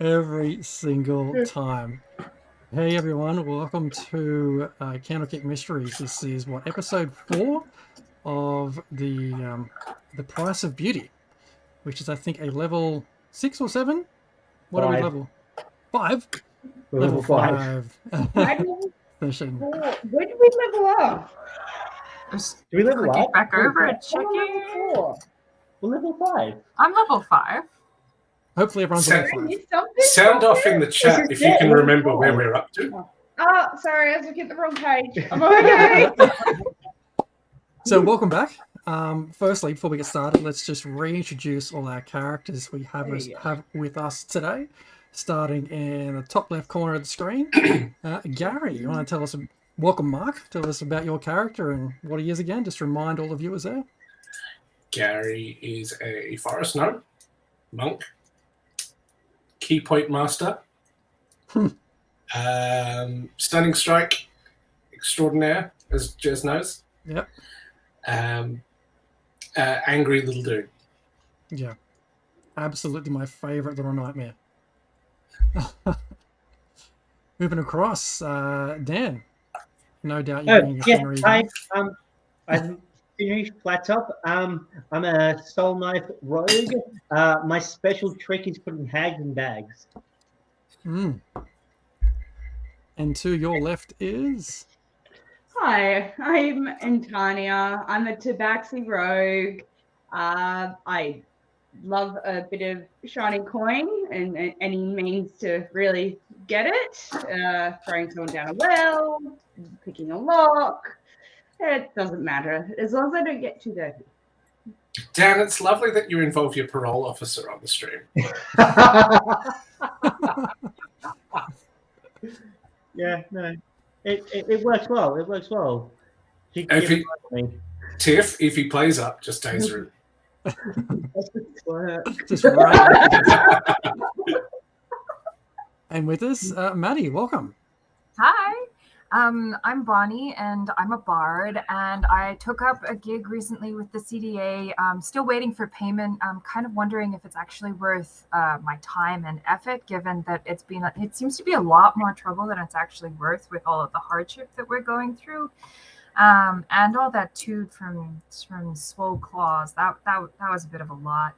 Every single time. Hey everyone, welcome to Candlekeep Mysteries. This is episode 4 of the Price of Beauty, which is I think a level 6 or 7. What are we 5. level? 5. We're Level level 5 Level session. 4. When did we level up? Do we level Clicking up? back over and I'm on level checking. 4. We're level 5. I'm level 5. Hopefully everyone's level Did I 5. miss something? Sound off in the chat if you can remember where we're up to. Oh, sorry, I was looking at the wrong page. I'm okay. So welcome back. Firstly, before we get started, let's just reintroduce all our characters we have with us today. Starting in the top left corner of the screen, Gary, you want to tell us, welcome Mark, tell us about your character and what he is again, just remind all the viewers there. Gary is a forest gnome, monk, key point master, stunning strike extraordinaire, as Jez knows. Yep. Angry little dude. Yeah. Absolutely my favorite little nightmare. Moving across, Dan. No doubt you're doing your thing. Hi. I'm finished flat top. I'm a soul knife rogue. My special trick is putting hags in bags. And to your left is... Hi, I'm Antania. I'm a tabaxi rogue. I love a bit of shining coin and any means to really get it. Throwing someone down a well, picking a lock. It doesn't matter as long as I don't get too dirty. Dan, it's lovely that you involve your parole officer on the stream. Yeah, no. It works well. It works well. Tiff, if he plays up, just taser him. Just right. And with us, Maddie, welcome. Hi. I'm Bonnie, and I'm a bard, and I took up a gig recently with the CDA. I'm still waiting for payment. I'm kind of wondering if it's actually worth my time and effort, given that it seems to be a lot more trouble than it's actually worth with all of the hardship that we're going through. And all that toot from Swole Claws, that was a bit of a lot.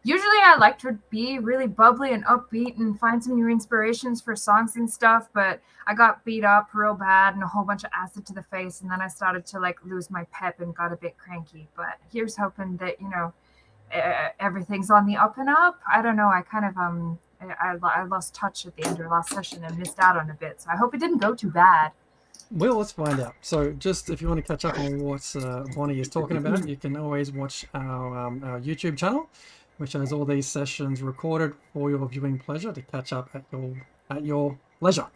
Usually I like to be really bubbly and upbeat and find some new inspirations for songs and stuff, but I got beat up real bad and a whole bunch of acid to the face, and then I started to lose my pep and got a bit cranky. But here's hoping that, everything's on the up and up. I don't know, I kind of I lost touch at the end of last session and missed out on a bit, so I hope it didn't go too bad. Well, let's find out. So just if you want to catch up on what Bonnie is talking about, you can always watch our YouTube channel, which has all these sessions recorded for your viewing pleasure to catch up at your leisure.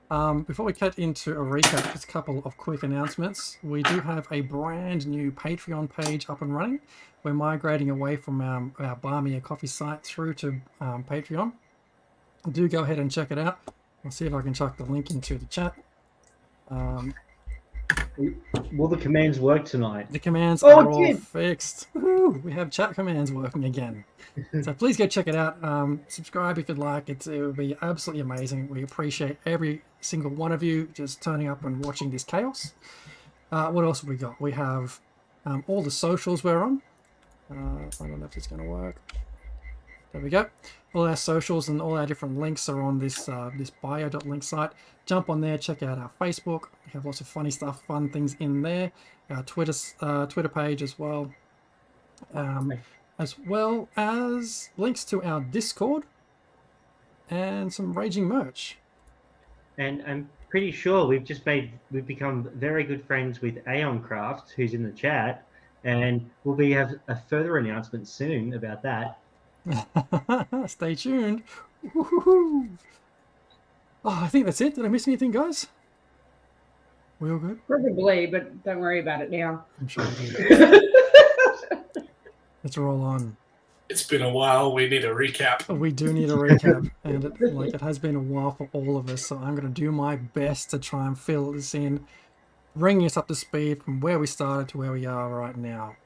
Before we get into a recap, just a couple of quick announcements. We do have a brand new Patreon page up and running. We're migrating away from our Buy Me a Coffee site through to Patreon. Do go ahead and check it out. I'll see if I can chuck the link into the chat. Will the commands work tonight? The commands are all fixed. Woo-hoo! We have chat commands working again. So please go check it out. Subscribe if you'd like. It would be absolutely amazing. We appreciate every single one of you just turning up and watching this chaos. What else have we got? We have all the socials we're on. I don't know if it's going to work. There we go. All our socials and all our different links are on this bio.link site. Jump on there, check out our Facebook. We have lots of funny stuff, fun things in there. Our Twitter page as well. As well as links to our Discord and some raging merch. And I'm pretty sure we've become very good friends with Aeon Crafts, who's in the chat, and we'll have a further announcement soon about that. Stay tuned. Woo-hoo-hoo. Oh, I think that's it. Did I miss anything, guys? We all good? Probably, but don't worry about it now. I'm sure we did. Let's roll on. It's been a while. We need a recap. We do need a recap, and it has been a while for all of us, so I'm going to do my best to try and fill this in, bringing us up to speed from where we started to where we are right now.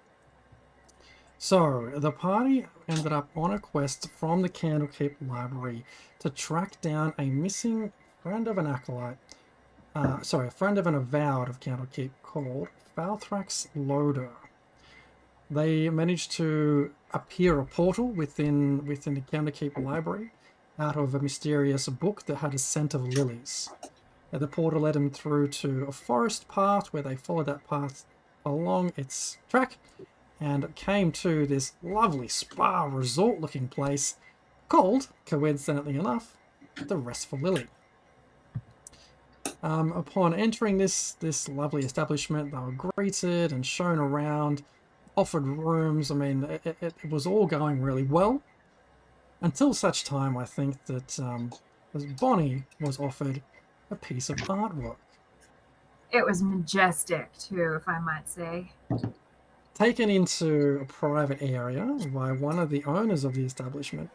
So the party ended up on a quest from the Candlekeep library to track down a missing friend of an acolyte. A friend of an avowed of Candlekeep called Falthrax Loader. They managed to appear a portal within the Candlekeep library out of a mysterious book that had a scent of lilies. The portal led them through to a forest path where they followed that path along its track and came to this lovely spa resort looking place called, coincidentally enough, the Restful Lily. Upon entering this lovely establishment, they were greeted and shown around, offered rooms. I mean, it was all going really well until such time, I think, that as Bonnie was offered a piece of artwork. It was majestic too, if I might say. Taken into a private area by one of the owners of the establishment,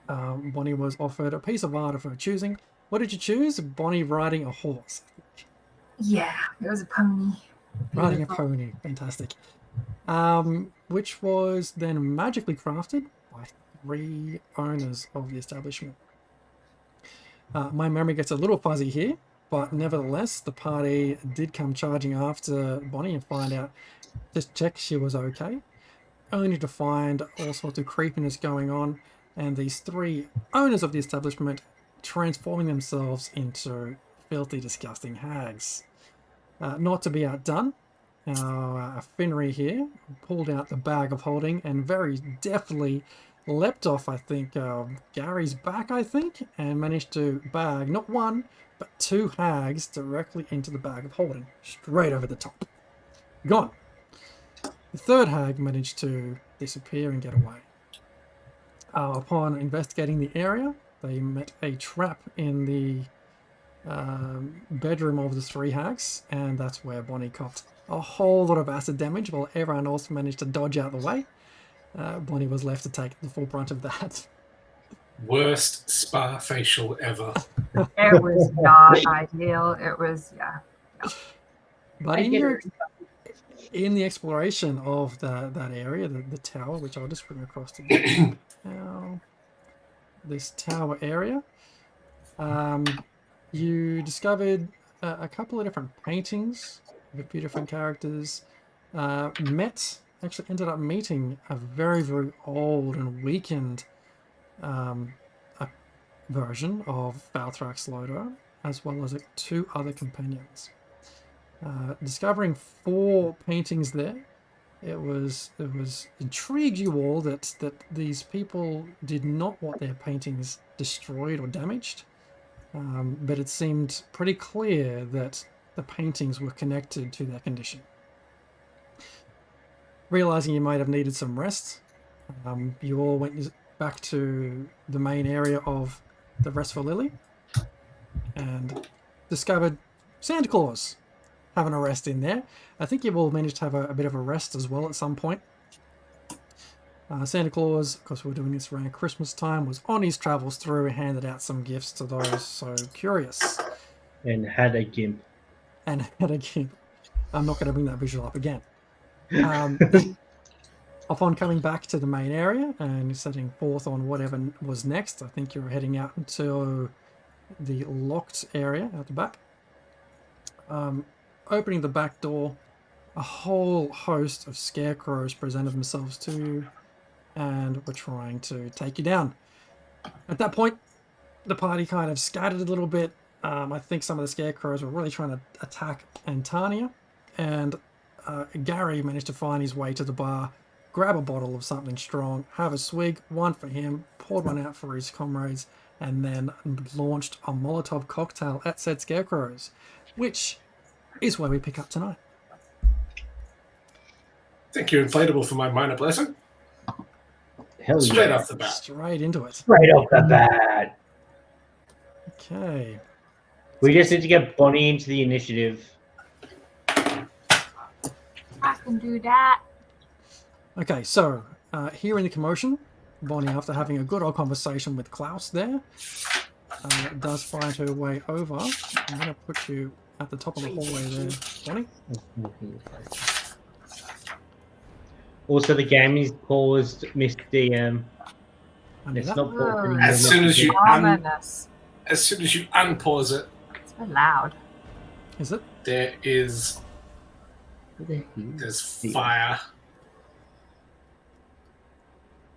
Bonnie was offered a piece of art of her choosing. What did you choose? Bonnie riding a horse. Yeah, it was a pony. Riding a pony. Fantastic. Which was then magically crafted by 3 owners of the establishment. My memory gets a little fuzzy here, but nevertheless, the party did come charging after Bonnie and find out, just check she was okay, only to find all sorts of creepiness going on, and these 3 owners of the establishment transforming themselves into filthy, disgusting hags. Not to be outdone, our Finnery here pulled out the bag of holding and very deftly leapt off, I think, Gary's back, I think, and managed to bag not 1, but 2 hags directly into the bag of holding, straight over the top. Gone. The 3rd hag managed to disappear and get away. Upon investigating the area, they met a trap in the bedroom of the 3 hags, and that's where Bonnie copped a whole lot of acid damage while everyone else managed to dodge out the way. Bonnie was left to take the full brunt of that. Worst spa facial ever. It was not ideal. It was, yeah. But in the exploration of that area, the tower, which I'll just bring across to you now, this tower area, you discovered a couple of different paintings of a few different characters. Actually ended up meeting a very, very old and weakened version of Falthrax Loader, as well as 2 other companions. Discovering 4 paintings there, it was intrigued you all that these people did not want their paintings destroyed or damaged, but it seemed pretty clear that the paintings were connected to their condition. Realizing you might have needed some rest, you all went back to the main area of the Restful Lily and discovered Santa Claus having a rest in there. I think you all managed to have a bit of a rest as well at some point. Santa Claus, because we're doing this around Christmas time, was on his travels through and handed out some gifts to those so curious. And had a gimp. And had a gimp. I'm not going to bring that visual up again. Upon coming back to the main area and setting forth on whatever was next, I think you were heading out into the locked area at the back. Opening the back door, a whole host of scarecrows presented themselves to you and were trying to take you down. At that point, the party kind of scattered a little bit. I think some of the scarecrows were really trying to attack Antania, and Gary managed to find his way to the bar, grab a bottle of something strong, have a swig, 1 for him, poured 1 out for his comrades, and then launched a Molotov cocktail at said scarecrows, which is where we pick up tonight. Thank you, Inflatable, for my minor blessing. Hell Straight yeah. off the bat. Straight into it. Straight off the bat. Okay. We just need to get Bonnie into the initiative. I can do that. Okay, so hearing the commotion, Bonnie, after having a good old conversation with Klaus there, does find her way over. I'm going to put you at the top of the hallway there, Bonnie. Also, the game is paused, Miss DM. I knew It's that. not paused Ooh. anymore. As soon as you Ominous. unpause it, It's very loud. Is it? there's fire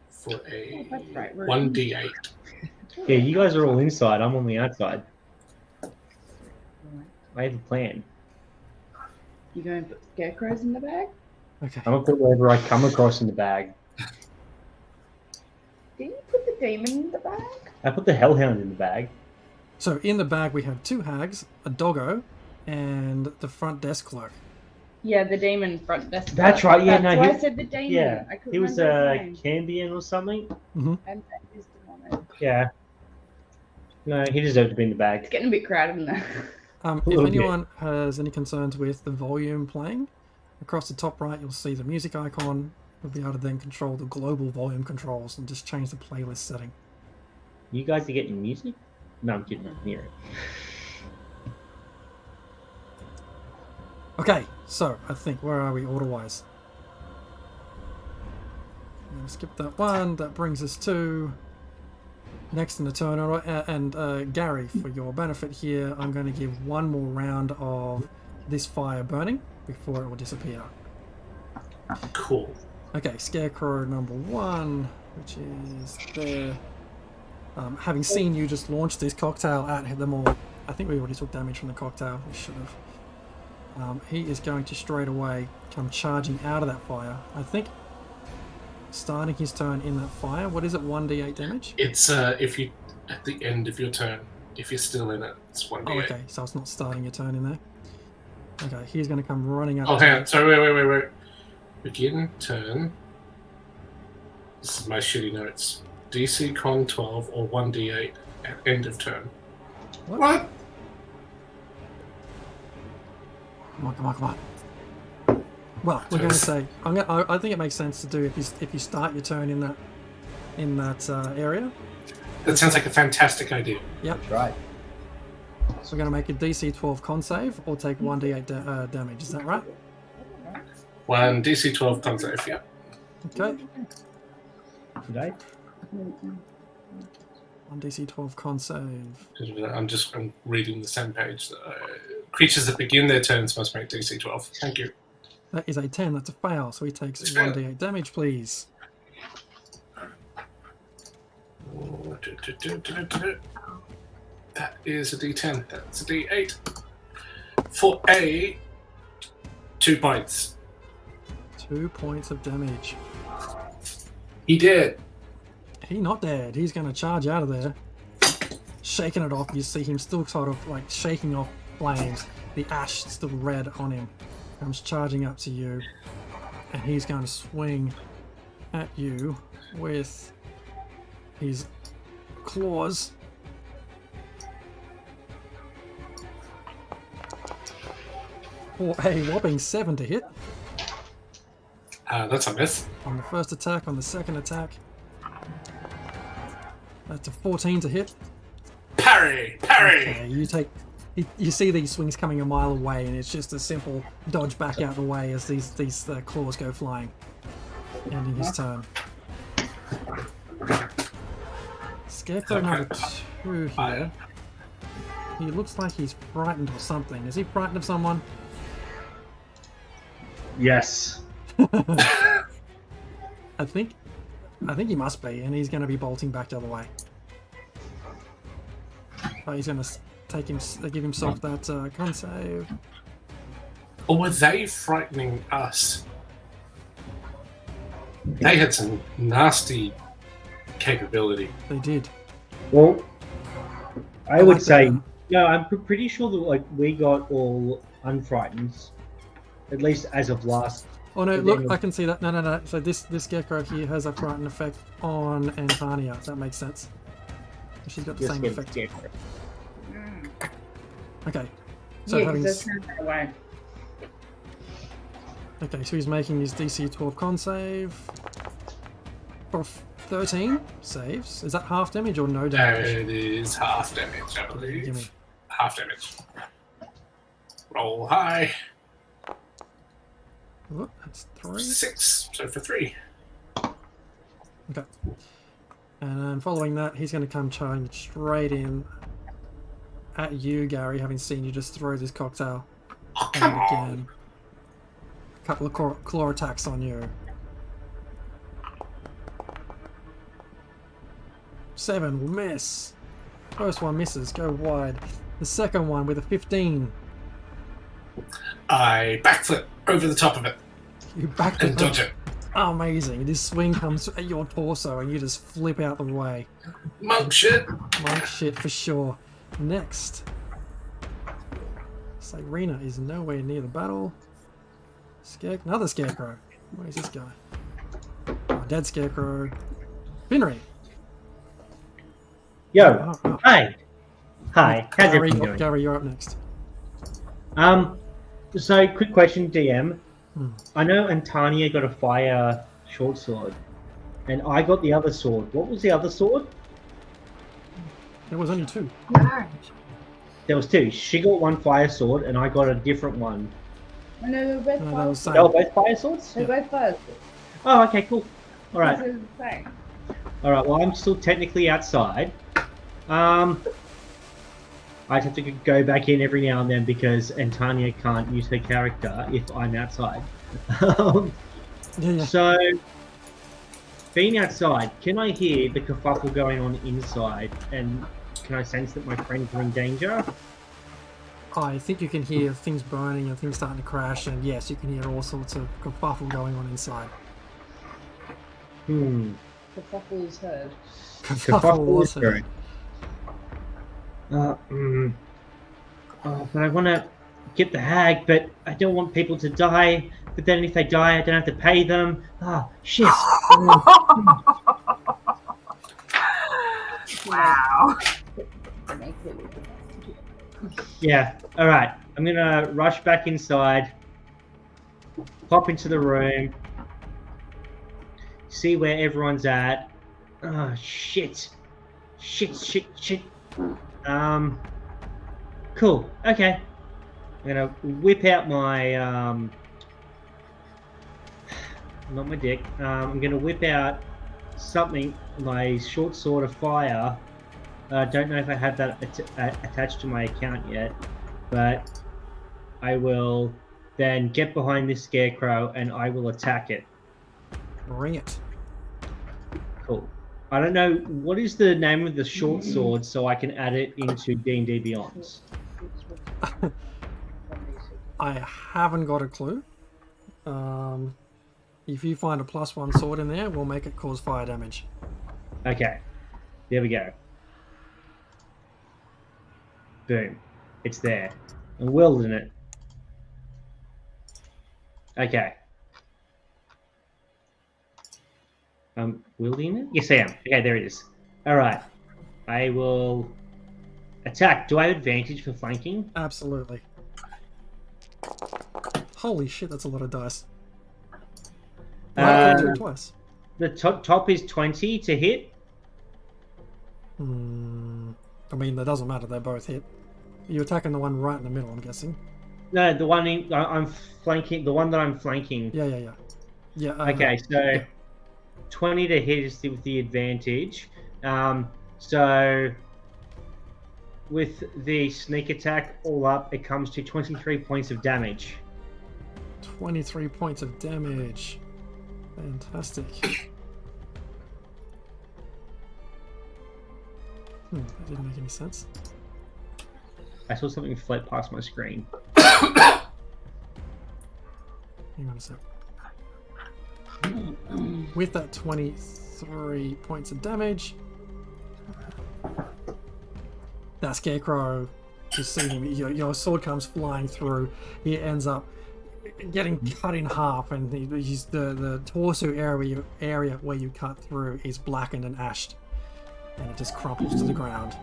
for a that's right, we're 1d8. Yeah, you guys are all inside. I'm on the outside. I have a plan. You going to put scarecrows in the bag? Okay. I'm gonna put whatever I come across in the bag. Did you put the demon in the bag? I put the hellhound in the bag. So in the bag we have 2 hags, a doggo, and the front desk clerk. Yeah, the demon front desk. That's right, yeah, That's no, why he- I said the demon. Yeah, I couldn't he was remember his name. Cambion or something. And used him on it. Yeah. No, he deserved to be in the It's bag. getting a bit crowded in there. If little bit. anyone has any concerns with the volume playing, across the top right you'll see the music icon. You'll be able to then control the global volume controls and just change the playlist setting. You guys are getting music? No, I'm kidding. I can hear it. Okay, so I think, where are we order-wise? I'm gonna skip that one. That brings us to next in the turn. And Gary, for your benefit here, I'm going to give one more round of this fire burning before it will disappear. Cool. Okay, Scarecrow number 1, which is there. Having seen you just launch this cocktail at them all, I think we already took damage from the cocktail. We should have. He is going to straight away come charging out of that fire. I think starting his turn in that fire. What is it? 1d8 damage? It's if you at the end of your turn, if you're still in it, it's 1d8. Oh, okay. So it's not starting your turn in there. Okay, he's going to come running up. Oh, hang on. Sorry, wait. Begin turn. This is my shitty notes. DC Con 12 or 1d8 at end of turn. What? Come on. Well, we're going to say I think it makes sense to do if you start your turn in that area. That sounds like a fantastic idea. Yep. That's right. So we're going to make a DC 12 con save or take 1d8 damage. Is that right? 1 DC 12 con save, yeah. Okay. Did I? 1 DC 12 con save. I'm reading the same page. Creatures that begin their turns must make DC 12. Thank you. That is a 10. That's a fail. So he takes It's fair. 1d8 damage, please. That is a D10. That's a D8. For a 2 points. 2 points of damage. He did. He not dead. He's going to charge out of there, shaking it off. You see him still sort of like shaking off flames. The ash still red on him. Comes charging up to you, and he's going to swing at you with his claws. For a whopping 7 to hit That's a miss. on the first attack. On the second attack, that's a 14 to hit. Parry! Okay, you see these swings coming a mile away, and it's just a simple dodge back out the way as these claws go flying, ending his turn. Scarecrow number 2 here. He looks like he's frightened or something. Is he frightened of someone? Yes. I think he must be, and he's going to be bolting back the other way. Oh, he's going to give himself that con save. Or were they frightening us? They had some nasty capability. They did. Well, I I would like say that. no. I'm pretty sure that we got all unfrightened, at least as of last. Oh no! the Look, end of- I can see that. No. So this Scarecrow here has a frightened effect on Antania. That makes sense. She's got the Yes, same yes, effect. yes. Okay. So Yeah, having because that's not that way. okay, so he's making his DC 12 con save for 13 saves. Is that half damage or no damage? It is half damage, I believe. Gimme. Half damage. Roll high. Whoop, It's 3. 6. So for 3. Okay. And then following that, he's going to come charging straight in at you, Gary, having seen you just throw this cocktail. Oh, And come on. again, a couple of claw attacks on you. 7 will miss. First one misses, go wide. The second one with a 15. I backflip over the top of it You back and dodge it. Amazing. This swing comes at your torso and you just flip out the way. Monk shit. Monk shit for sure. Next. Cyrena is nowhere near the battle. Another Scarecrow. Where's this guy? Oh, dead Scarecrow. Finnery. Yo, Oh. hi. Hi, how's Gary, everything going? Gary, you're up next. So quick question, DM. Hmm. I know Antania got a fire short sword, and I got the other sword. What was the other sword? There was only 2. Orange. There was 2. She got one fire sword, and I got a different one. I know they're both No, that fire. was They were both fire swords? They're both fire. Oh, okay, cool. All right. This is the same. All right. Well, I'm still technically outside. I'd have to go back in every now and then because Antania can't use her character if I'm outside. Yeah. So, being outside, can I hear the kerfuffle going on inside? And can I sense that my friends are in danger? I think you can hear things burning and things starting to crash, and yes, you can hear all sorts of kerfuffle going on inside. Hmm. The fuffle is heard. Kerfuffle was is heard. But I want to get the hag, but I don't want people to die. But then if they die, I don't have to pay them. Ah, shit. Wow. Yeah, all right. I'm going to rush back inside, pop into the room, see where everyone's at. Oh, shit. Shit. Cool. Okay. I'm going to whip out my, not my dick. I'm going to whip out something, my short sword of fire. I don't know if I have that attached to my account yet, but I will then get behind this Scarecrow and I will attack it. Bring it. Cool. I don't know, what is the name of the short sword so I can add it into D&D Beyond? I haven't got a clue. If you find a +1 sword in there, we'll make it cause fire damage. Okay, there we go. Boom. It's there. I'm wielding it. Okay. I'm wielding it? Yes, I am. Okay, there it is. Alright. I will attack. Do I have advantage for flanking? Absolutely. Holy shit, that's a lot of dice. Why can't you do it twice? The top is 20 to hit. I mean, that doesn't matter. They both hit. You're attacking the one right in the middle, I'm guessing. No, the one I'm flanking. The one that I'm flanking. Yeah. Yeah. Okay, so yeah. 20 to hit is with the advantage. So with the sneak attack all up, it comes to 23 points of damage. 23 points of damage. Fantastic. That didn't make any sense. I saw something float past my screen. Hang on a sec. With that 23 points of damage, that Scarecrow, you see him, your sword comes flying through. He ends up getting cut in half, and the torso area where you cut through is blackened and ashed, and it just crumples to the ground.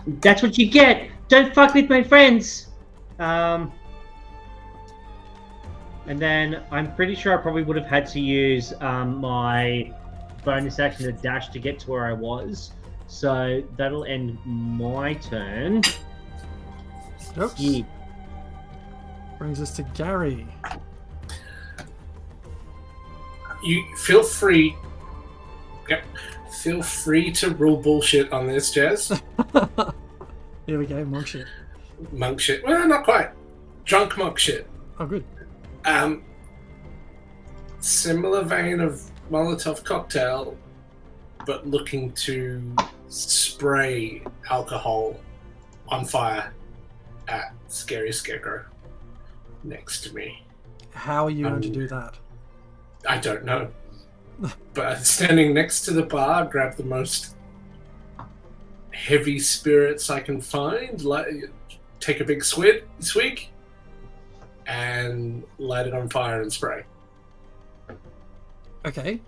That's what you get. Don't fuck with my friends. And then I'm pretty sure I probably would have had to use my bonus action to dash to get to where I was. So that'll end my turn. Oops. Yeah. brings us to Gary. You feel free. Yep. Feel free to rule bullshit on this, Jazz. Here we go, monk shit. Monk shit. Well, not quite. Drunk monk shit. Oh, good. Similar vein of Molotov cocktail, but looking to spray alcohol on fire at Scary Scarecrow next to me. How are you going to do that? I don't know. But standing next to the bar, grab the most heavy spirits I can find, take a big swig, and light it on fire and spray. Okay.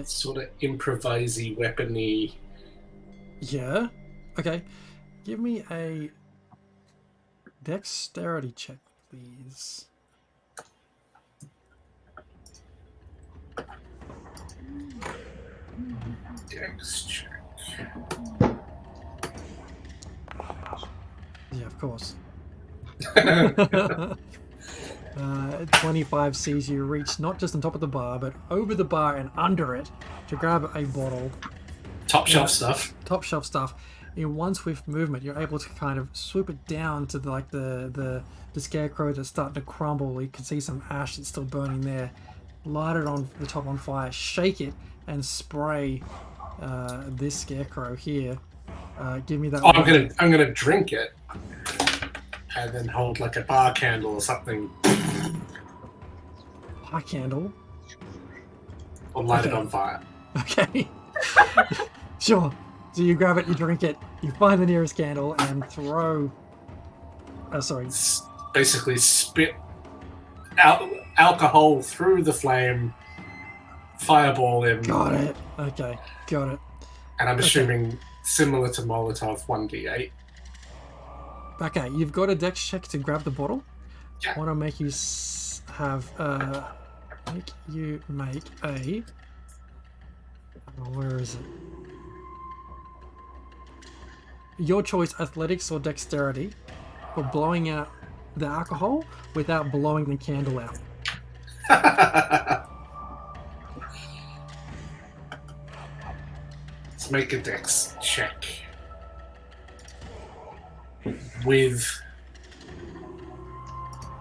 Sort of improvisey, weapony. Yeah. Okay. Give me a dexterity check, please. Dex check. Yeah, of course. 25 sees you reach not just on top of the bar, but over the bar and under it to grab a bottle. Top shelf stuff. Top shelf stuff. In one swift movement, you're able to kind of swoop it down to the scarecrow that's starting to crumble. You can see some ash that's still burning there. Light it on the top on fire, shake it, and spray this scarecrow here. Give me that. Oh, I'm gonna drink it, and then hold like a bar candle or something. Bar candle. Or light it on fire. Okay. Sure. So you grab it, you drink it, you find the nearest candle, and throw. Sorry. Basically, spit out alcohol through the flame, fireball him. Got it. Okay. Got it. And I'm assuming similar to Molotov, 1d8. Okay, you've got a dex check to grab the bottle. Yeah. I want to make you make a. Where is it? Your choice, athletics or dexterity, for blowing out the alcohol without blowing the candle out. Let's make a dex check with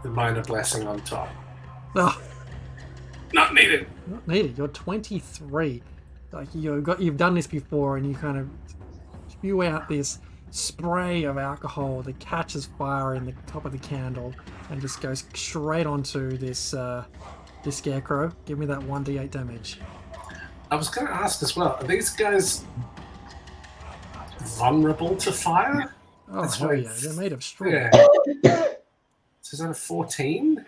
the minor blessing on top. Oh, Not needed. not needed. You're 23. Like you've done this before, and you kind of spew out this spray of alcohol that catches fire in the top of the candle and just goes straight onto this scarecrow. Give me that 1d8 damage. I was going to ask as well, are these guys vulnerable to fire? Oh, That's hell right. yeah, they're made of straw. Yeah. So is that a 14?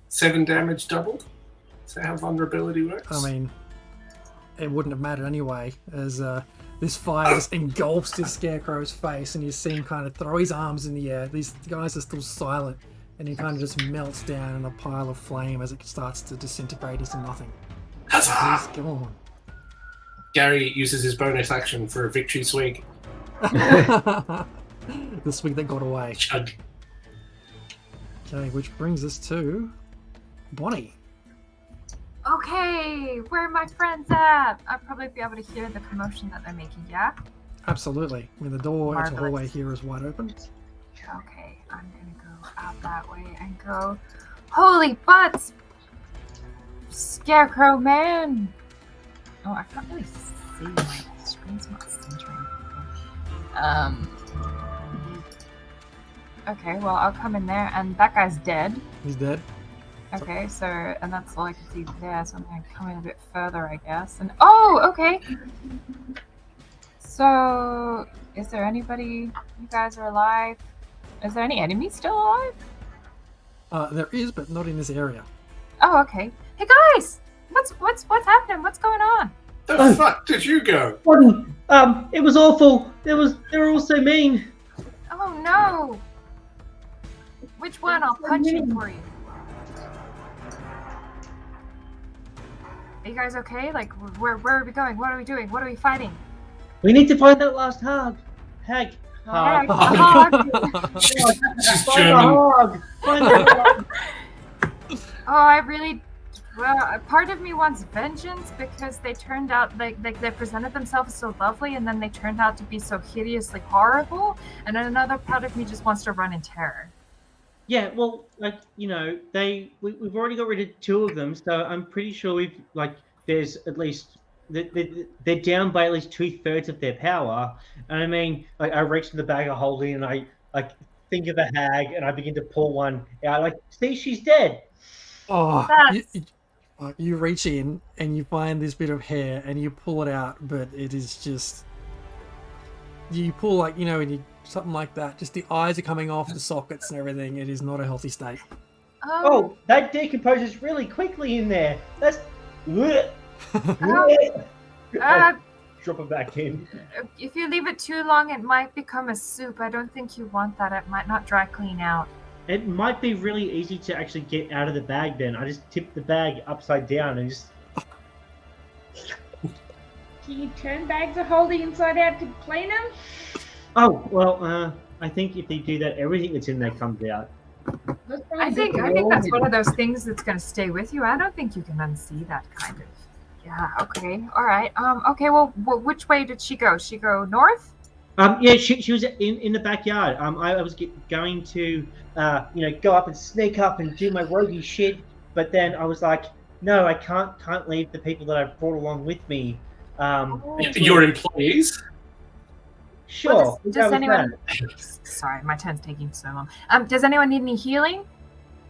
7 damage doubled? Is that how vulnerability works? I mean, it wouldn't have mattered anyway, as this fire just engulfs this scarecrow's face, and you see him kind of throw his arms in the air. These guys are still silent, and he kind of just melts down in a pile of flame as it starts to disintegrate into nothing. Huzzah! He's gone. Gary uses his bonus action for a victory swig. The swig that got away. Chug. Okay, which brings us to Bonnie. Okay, where are my friends at? I'll probably be able to hear the commotion that they're making, yeah? Absolutely. I mean, the door into the Marvelous. hallway here is wide open. Okay, I'm gonna go out that way and go. Holy butts! Scarecrow man! Oh, I can't really see. My screen's not centering. Okay, well, I'll come in there, and that guy's dead. He's dead. Okay, so, and that's all I can see there, so I'm gonna come in a bit further, I guess. And, oh, okay! So, is there anybody, you guys are alive? Is there any enemies still alive? There is, but not in this area. Oh, okay. Hey guys! What's happening? What's going on? The fuck did you go? Gordon, it was awful. They were all so mean. Oh no! Which one? I'll punch it for you. Are you guys okay? Like, where are we going? What are we doing? What are we fighting? We need to find that last hag. Hug. Yeah, hug. She's Find the German. hug. Find the hug. Oh, I really. Well, a part of me wants vengeance because they turned out like they presented themselves so lovely, and then they turned out to be so hideously horrible. And then another part of me just wants to run in terror. Yeah, well, like we've already got rid of 2 of them, so I'm pretty sure there's at least they're down by at least 2/3 of their power. And I mean, like I reach in the bag of holding and I like think of a hag and I begin to pull one out. Like, see, she's dead. Oh, That's- you reach in and you find this bit of hair and you pull it out, but it is just you pull like and you something like that. Just the eyes are coming off the sockets and everything. It is not a healthy state. Oh, that decomposes really quickly in there. That's drop it back in. If you leave it too long, it might become a soup. I don't think you want that. It might not dry clean out. It might be really easy to actually get out of the bag then. I just tip the bag upside down and just... Do you turn bags of holding inside out to clean them? Oh, well, I think if they do that, everything that's in there comes out. I think that's one of those things that's going to stay with you. I don't think you can unsee that kind of. Yeah. Okay. All right. Okay. Well, which way did she go? She go north? Yeah, she was in the backyard. I was going to, go up and sneak up and do my roguey shit, but then I was like, no, I can't leave the people that I've brought along with me. Your employees? Sure. Well, does anyone? Sorry, my turn's taking so long. Does anyone need any healing?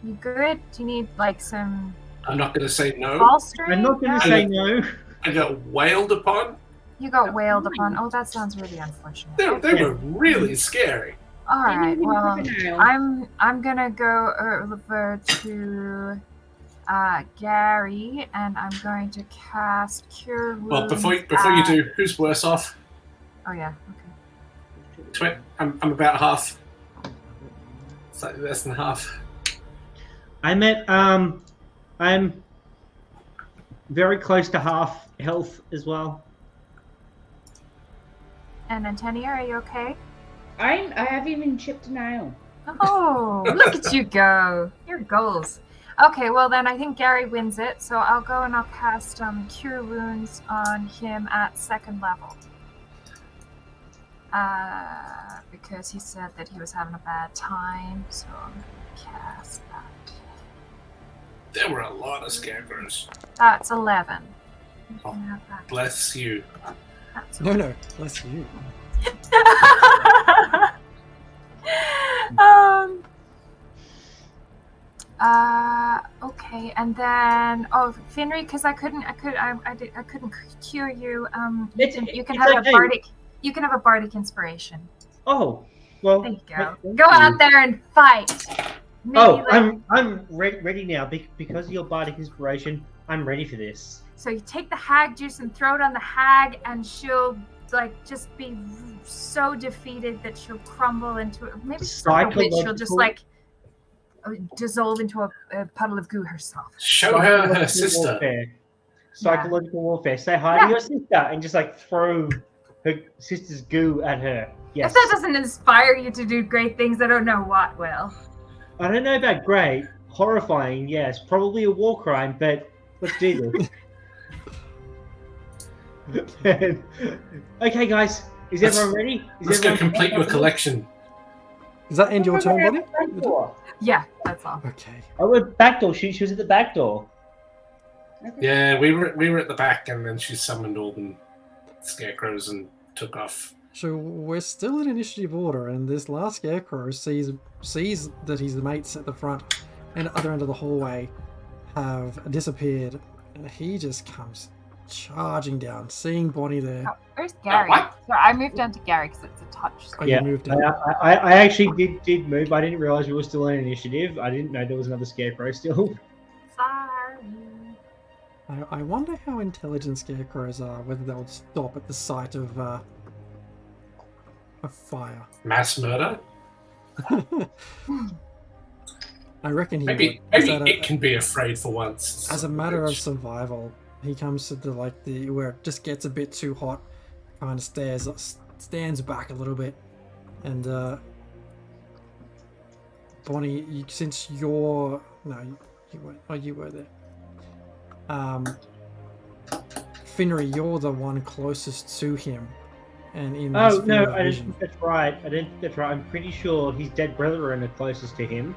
You good? Do you need like some I'm not going to say no. bolstering? I'm not going to say no. I got wailed upon. You got wailed upon. Oh, that sounds really unfortunate. They were really scary. All right. Well, I'm gonna go over to Gary, and I'm going to cast Cure Wounds. Well, before you do, who's worse off? Oh yeah. Okay. I'm about half. Slightly less than half. I'm very close to half health as well. And Antonia, are you okay? I haven't even chipped a nail. Oh, look at you go. Your goals. Okay, well then I think Gary wins it, so I'll go and I'll cast Cure Wounds on him at 2nd level. Because he said that he was having a bad time, so I'm gonna cast that. There were a lot of scarecrows. That's 11. You Oh. can have that. Bless you. That's No, bless you. Okay, and then Finry, because I couldn't cure you. You can have okay. a bardic. You can have a bardic inspiration. Oh, well. There you go. thank Go you. out there and fight. Maybe I'm ready now because of your bardic inspiration. I'm ready for this. So you take the hag juice and throw it on the hag, and she'll just be so defeated that she'll crumble into it. Maybe she's like a witch. She'll just dissolve into a puddle of goo herself. Show her sister. Warfare. Psychological warfare. Say hi to your sister and just throw her sister's goo at her. Yes. If that doesn't inspire you to do great things, I don't know what will. I don't know about great. Horrifying, yes. Probably a war crime, but let's do this. Okay, guys. Is everyone ready? Let's go complete your collection. Does that end your turn, buddy? Yeah, that's all. Okay. Oh, we're back door. She was at the back door. Yeah, we were at the back, and then she summoned all the scarecrows and took off. So we're still in initiative order, and this last scarecrow sees that his mates at the front and at the other end of the hallway have disappeared, and he just comes charging down, seeing Bonnie there. Oh, where's Gary? what? So I moved down to Gary because it's a touch. Oh, Yeah, you moved in. I actually did move. I didn't realize we were still in initiative. I didn't know there was another scarecrow still. Sorry. I wonder how intelligent scarecrows are, whether they'll stop at the sight of fire. Mass murder? I reckon he Maybe would. Is that it can be afraid for once. as a matter of survival, he comes to where it just gets a bit too hot, kind of stands back a little bit, And Bonnie, since you're you weren't. Oh, you were there. Finnery, you're the one closest to him, and in his Oh no, field of I vision. didn't. That's right. I didn't. That's right. I'm pretty sure his dead brethren are closest to him.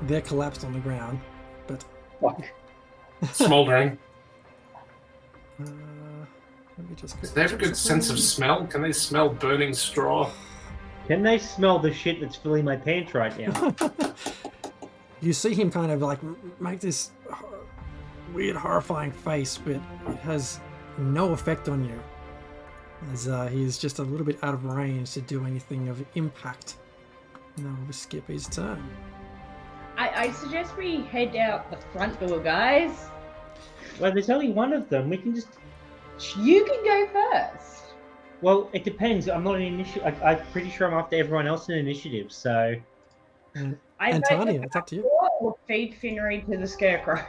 They're collapsed on the ground, but Fuck. Smoldering. let me just. Do they have a good sense of smell? Can they smell burning straw? Can they smell the shit that's filling my pants right now? You see him kind of like make this weird, horrifying face, but it has no effect on you, as he's just a little bit out of range to do anything of impact. Now we'll skip his turn. I suggest we head out the front door, guys. Well, there's only one of them. We can just. You can go first. Well, it depends. I'm not an initiative. I'm pretty sure I'm after everyone else in initiative. So. I And vote Tanya, the it's up to you. front door or feed Finnery to the Scarecrow.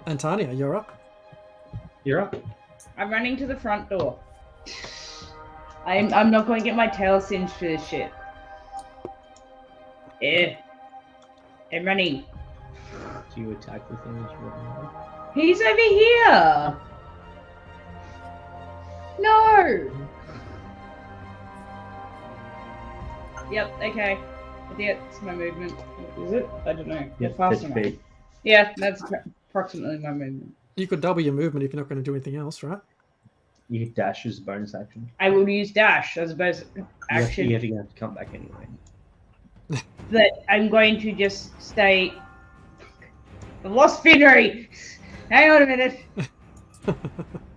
And Tanya, you're up. You're up. I'm running to the front door. I'm not going to get my tail singed for this shit. Yeah. I'm running. Do you attack the thing that you're running? He's over here. No. Yep. Okay. That's my movement. Is it? I don't know. Yep, Fast that's enough. big. Yeah, that's approximately my movement. You could double your movement if you're not going to do anything else, right? You hit dash as a bonus action. I will use dash as a bonus action. You have to come back anyway. But I'm going to just stay. I've lost Finnery. Hang on a minute.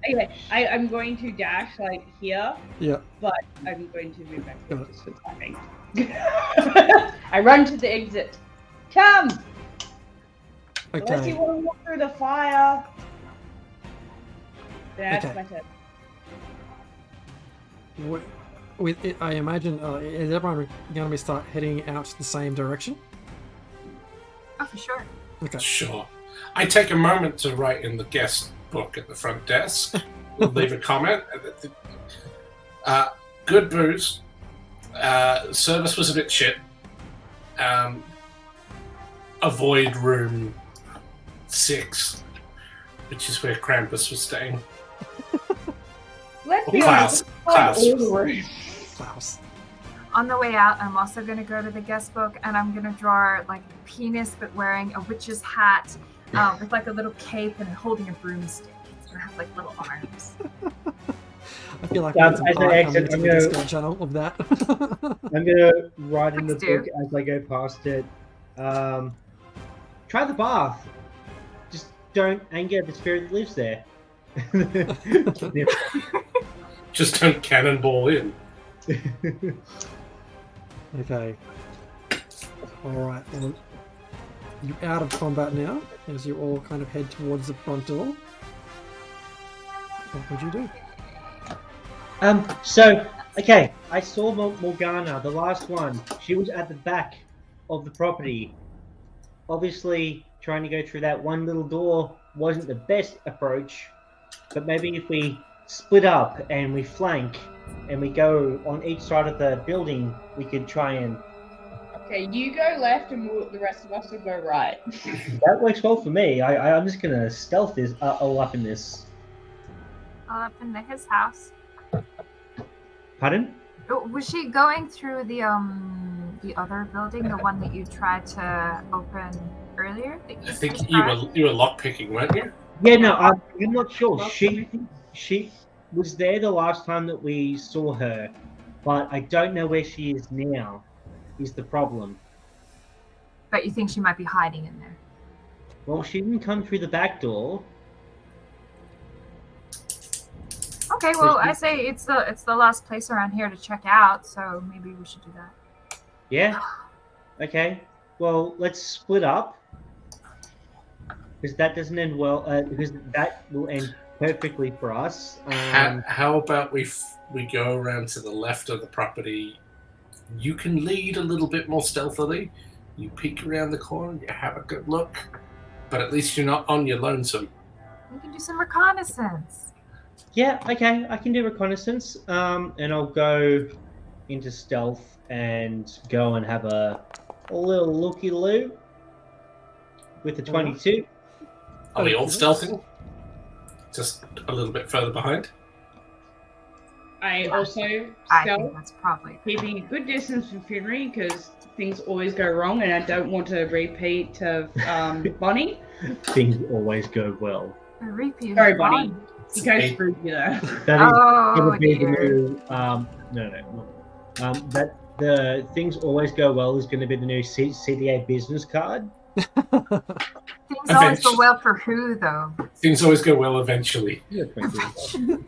Okay, I'm going to dash like here, Yeah. but I'm going to move back Got it. just for timing. I run to the exit. Come! Unless you Okay. want to walk through the fire. That's Okay. my turn. With it, I imagine, is everyone going to start heading out the same direction? Oh, for sure. Okay. Sure. I take a moment to write in the guest book at the front desk. Leave a comment. Good booze. Service was a bit shit. Avoid room 6, which is where Krampus was staying. Let's be Klaus. honest. Klaus. All the rooms. Klaus. On the way out, I'm also going to go to the guest book and I'm going to draw like a penis, but wearing a witch's hat with like a little cape and holding a broomstick. It's going to have like little arms. I feel like Yeah, we need some as I art exit, coming to I'm the gonna- Discord channel of that. I'm gonna write in the Please do. book as I go past it. Try the bath. Just don't anger the spirit that lives there. Just don't cannonball in. Okay. Alright, well, you're out of combat now, as you all kind of head towards the front door. What would you do? So, okay, I saw Morgana, the last one. She was at the back of the property. Obviously, trying to go through that one little door wasn't the best approach, but maybe if we split up and we flank and we go on each side of the building, we could try and... Okay, you go left and the rest of us will go right. That works well for me. I'm just gonna stealth this all up in this. All up in his house. Pardon? Oh, was she going through the other building, the one that you tried to open earlier? That I think you were lockpicking, weren't you? Yeah, no, I'm not sure. She was there the last time that we saw her, but I don't know where she is now. Is the problem? But you think she might be hiding in there? Well, she didn't come through the back door. Okay, well, I say it's the last place around here to check out, so maybe we should do that. Yeah. Okay. Well, let's split up. Because that doesn't end well. Because that will end perfectly for us. How about we go around to the left of the property? You can lead a little bit more stealthily. You peek around the corner, you have a good look, but at least you're not on your lonesome. We can do some reconnaissance. Yeah, okay, I can do reconnaissance. And I'll go into stealth and go and have a little looky-loo with the 22. Are we all Okay. stealthing? Just a little bit further behind. I also I think stealth, that's probably keeping a good distance from Finry because things always go wrong, and I don't want to repeat of Bonnie. Things always go well. a repeat. Sorry, of Bonnie. one. You guys screwed you there. That is Oh, gonna be the dear. new that the things always go well is going to be the new CDA business card. Things always go well for who, though? Things always go well eventually. Yeah, thank you.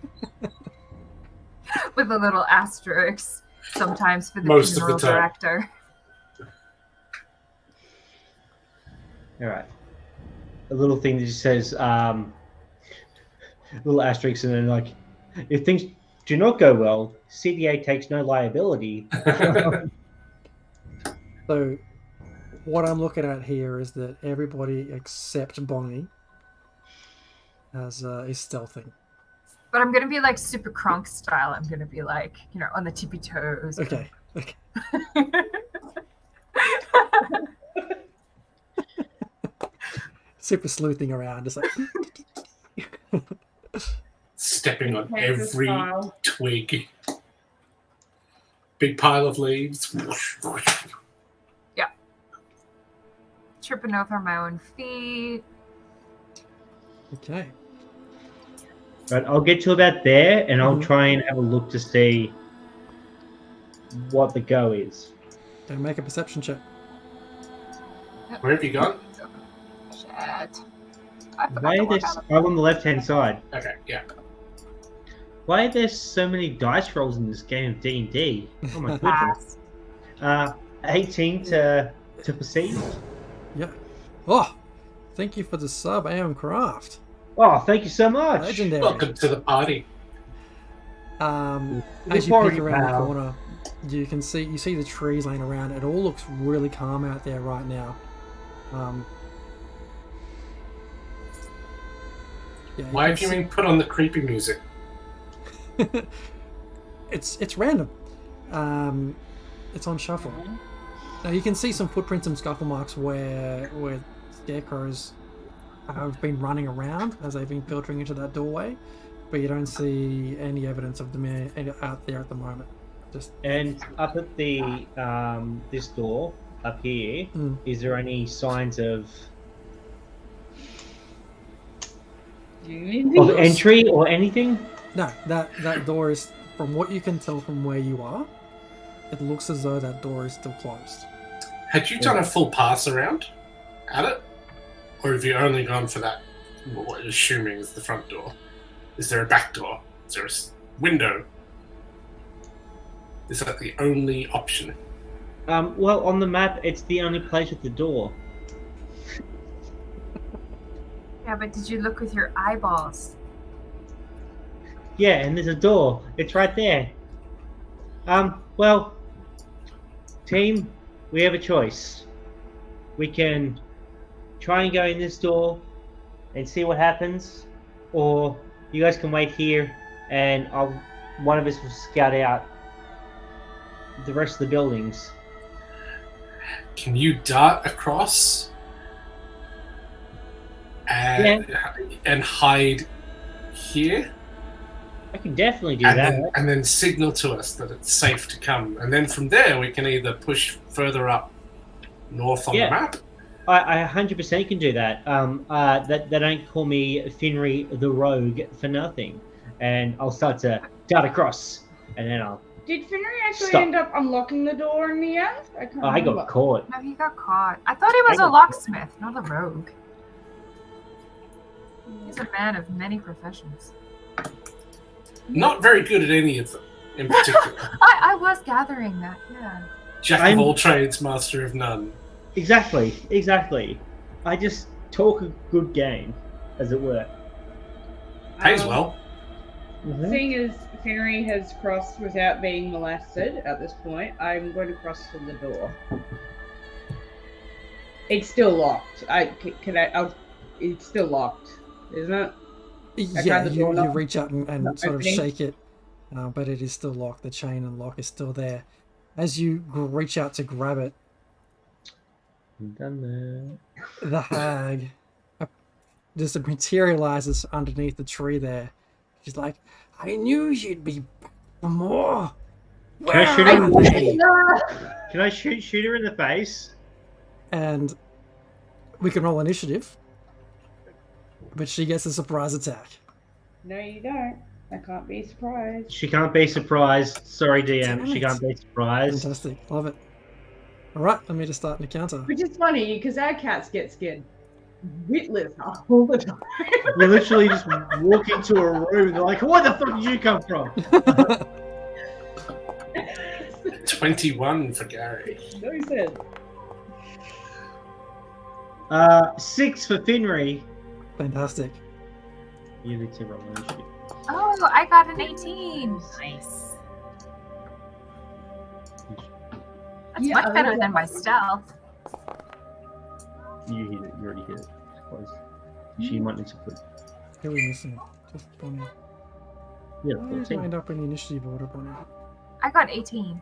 With a little asterisk, sometimes for the Most of the funeral time. director. All right. A little thing that just says, little asterisk, and then like, if things do not go well, CDA takes no liability. So, what I'm looking at here is that everybody except Bonnie is stealthing. But I'm gonna be like super crunk style. I'm gonna be like, on the tippy toes. Okay. Okay. Super sleuthing around, just like. Stepping on Kansas every style. twig. Big pile of leaves. Tripping over my own feet. Okay. Right, I'll get to about there, and I'll Mhm. try and have a look to see what the go is. Go make a perception check. Where have you gone? Shit. I forgot Why to are there? work on I'm on the left-hand side. Okay, yeah. Why are there so many dice rolls in this game of D&D? Oh my it. goodness. Pass. 18 to perceive. Yeah. Oh, thank you for the sub, AM Craft. Oh, thank you so much. Legendary. Welcome to the party. As Good you party, peek around the pal. corner, you see the trees laying around. It all looks really calm out there right now. Yeah, Why have can you been put on the creepy music? It's random. It's on shuffle. Now you can see some footprints and scuffle marks where scarecrows have been running around as they've been filtering into that doorway, but you don't see any evidence of them out there at the moment. Just And up at the this door up here, is there any signs of entry or anything? no, that door is, from what you can tell from where you are, it looks as though that door is still closed. Had you done a full pass around at it? Or have you only gone for that, what you're assuming is the front door? Is there a back door? Is there a window? Is that the only option? Well, on the map, it's the only place with the door. Yeah, but did you look with your eyeballs? Yeah, and there's a door. It's right there. Well, team, we have a choice. We can try and go in this door and see what happens, or you guys can wait here and one of us will scout out the rest of the buildings. Can you dart across and hide here? I can definitely do and that. and then signal to us that it's safe to come. And then from there, we can either push further up north on the map. I 100% can do that. They don't call me Finry the Rogue for nothing. And I'll start to dart across, and then I'll... Did Finry actually end up unlocking the door in the end? I got caught. No, he got caught. I thought he was a locksmith, not a rogue. He's a man of many professions. Not very good at any of them, in particular. I was gathering that, yeah. Jack of all trades, master of none. Exactly. I just talk a good game, as it were. Pays well. Seeing as Finry has crossed without being molested at this point, I'm going to cross to the door. It's still locked. It's still locked, isn't it? Yeah, the you doorknob. reach out and Not sort of opening. shake it, but it is still locked. The chain and lock is still there. As you reach out to grab it, Done the hag just materializes underneath the tree there. She's like, I knew you'd be back for more. Can I shoot Where her? are they? Can I shoot her in the face? And we can roll initiative, but she gets a surprise attack. No, you don't. I can't be surprised. She can't be surprised. Sorry, DM. Damn She it. can't be surprised. Fantastic. Love it. All right, let me just start an encounter. Which is funny because our cats get scared witless all the time. We literally just walk into a room. They're like, "Where the fuck did you come from?" 21 for Gary. No sense. 6 for Finry. Fantastic. You need to roll initiative. Oh, I got an 18. Nice. That's Yeah, much I better like than my stealth. You hit it. You already hit it. Close. She might need to put. Who are we missing? Just Bonnie. Yeah, Why did you 14. end up in the initiative order, Bonnie? I got 18.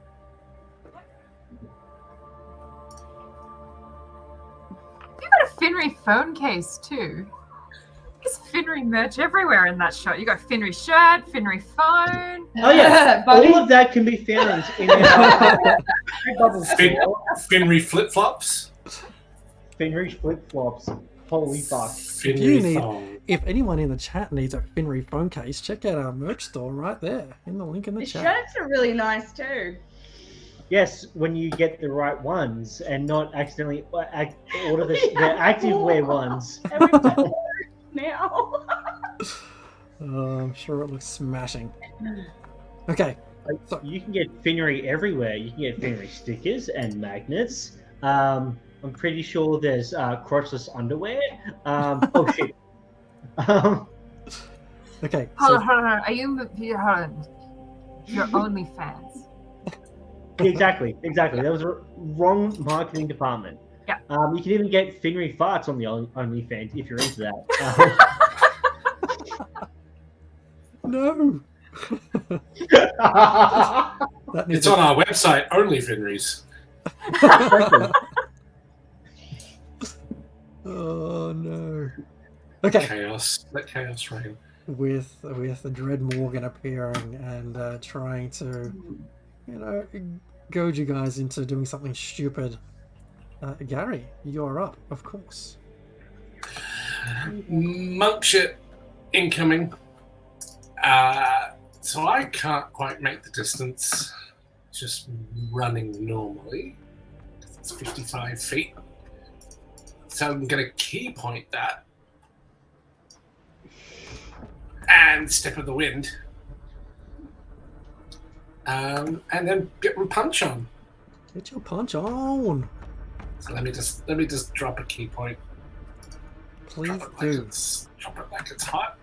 You got a Finry phone case too. There's Finry merch everywhere in that shot. You got Finry shirt, Finry phone. Oh yeah, Buddy. all of that can be found in our bubble Fin- store. Finry flip flops. Finry flip flops. Holy fuck! you Finry need- thong. If anyone in the chat needs a Finry phone case, check out our merch store right there in the link in the The chat. shirts are really nice too. Yes, when you get the right ones and not accidentally order the active wear ones. Now. I'm sure it looks smashing. Okay. So, You can get Finry everywhere. You can get Finry stickers and magnets. I'm pretty sure there's crotchless underwear. Oh shit. okay. Hold So, on, hold on. Are you? Hold on. Your OnlyFans. Exactly. That was a wrong marketing department. Yeah. You can even get Finry farts on the OnlyFans if you're into that. no. That needs It's on our website, only Finry's. Oh no. Okay. Chaos. Let chaos reign. With the Dread Morgan appearing and trying to, goad you guys into doing something stupid. Gary, you're up, of course. Monk shit incoming. So I can't quite make the distance. Just running normally. It's 55 feet. So I'm going to key point that. And step of the wind. And then get my punch on. Get your punch on. So let me just drop a key point. Please Drop it do. drop it like it's hot.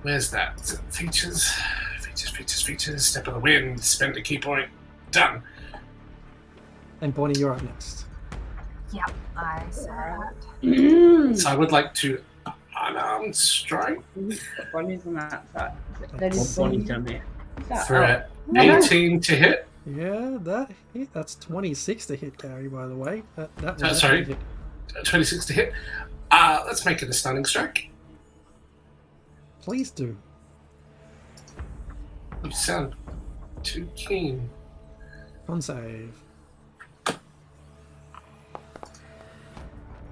Where's that? Is it features? Features. Step of the wind. Spend a key point. Done. And Bonnie, you're up next. Yep, I saw that. So I would like to unarmed strike Bonnie's on that side. That That's is Bonnie's down there. for a 18 to hit. Yeah, that hit. That's 26 to hit, Gary, by the way. That was Sorry. a hit. 26 to hit. Let's make it a stunning strike. Please do. You sound too keen. Con save.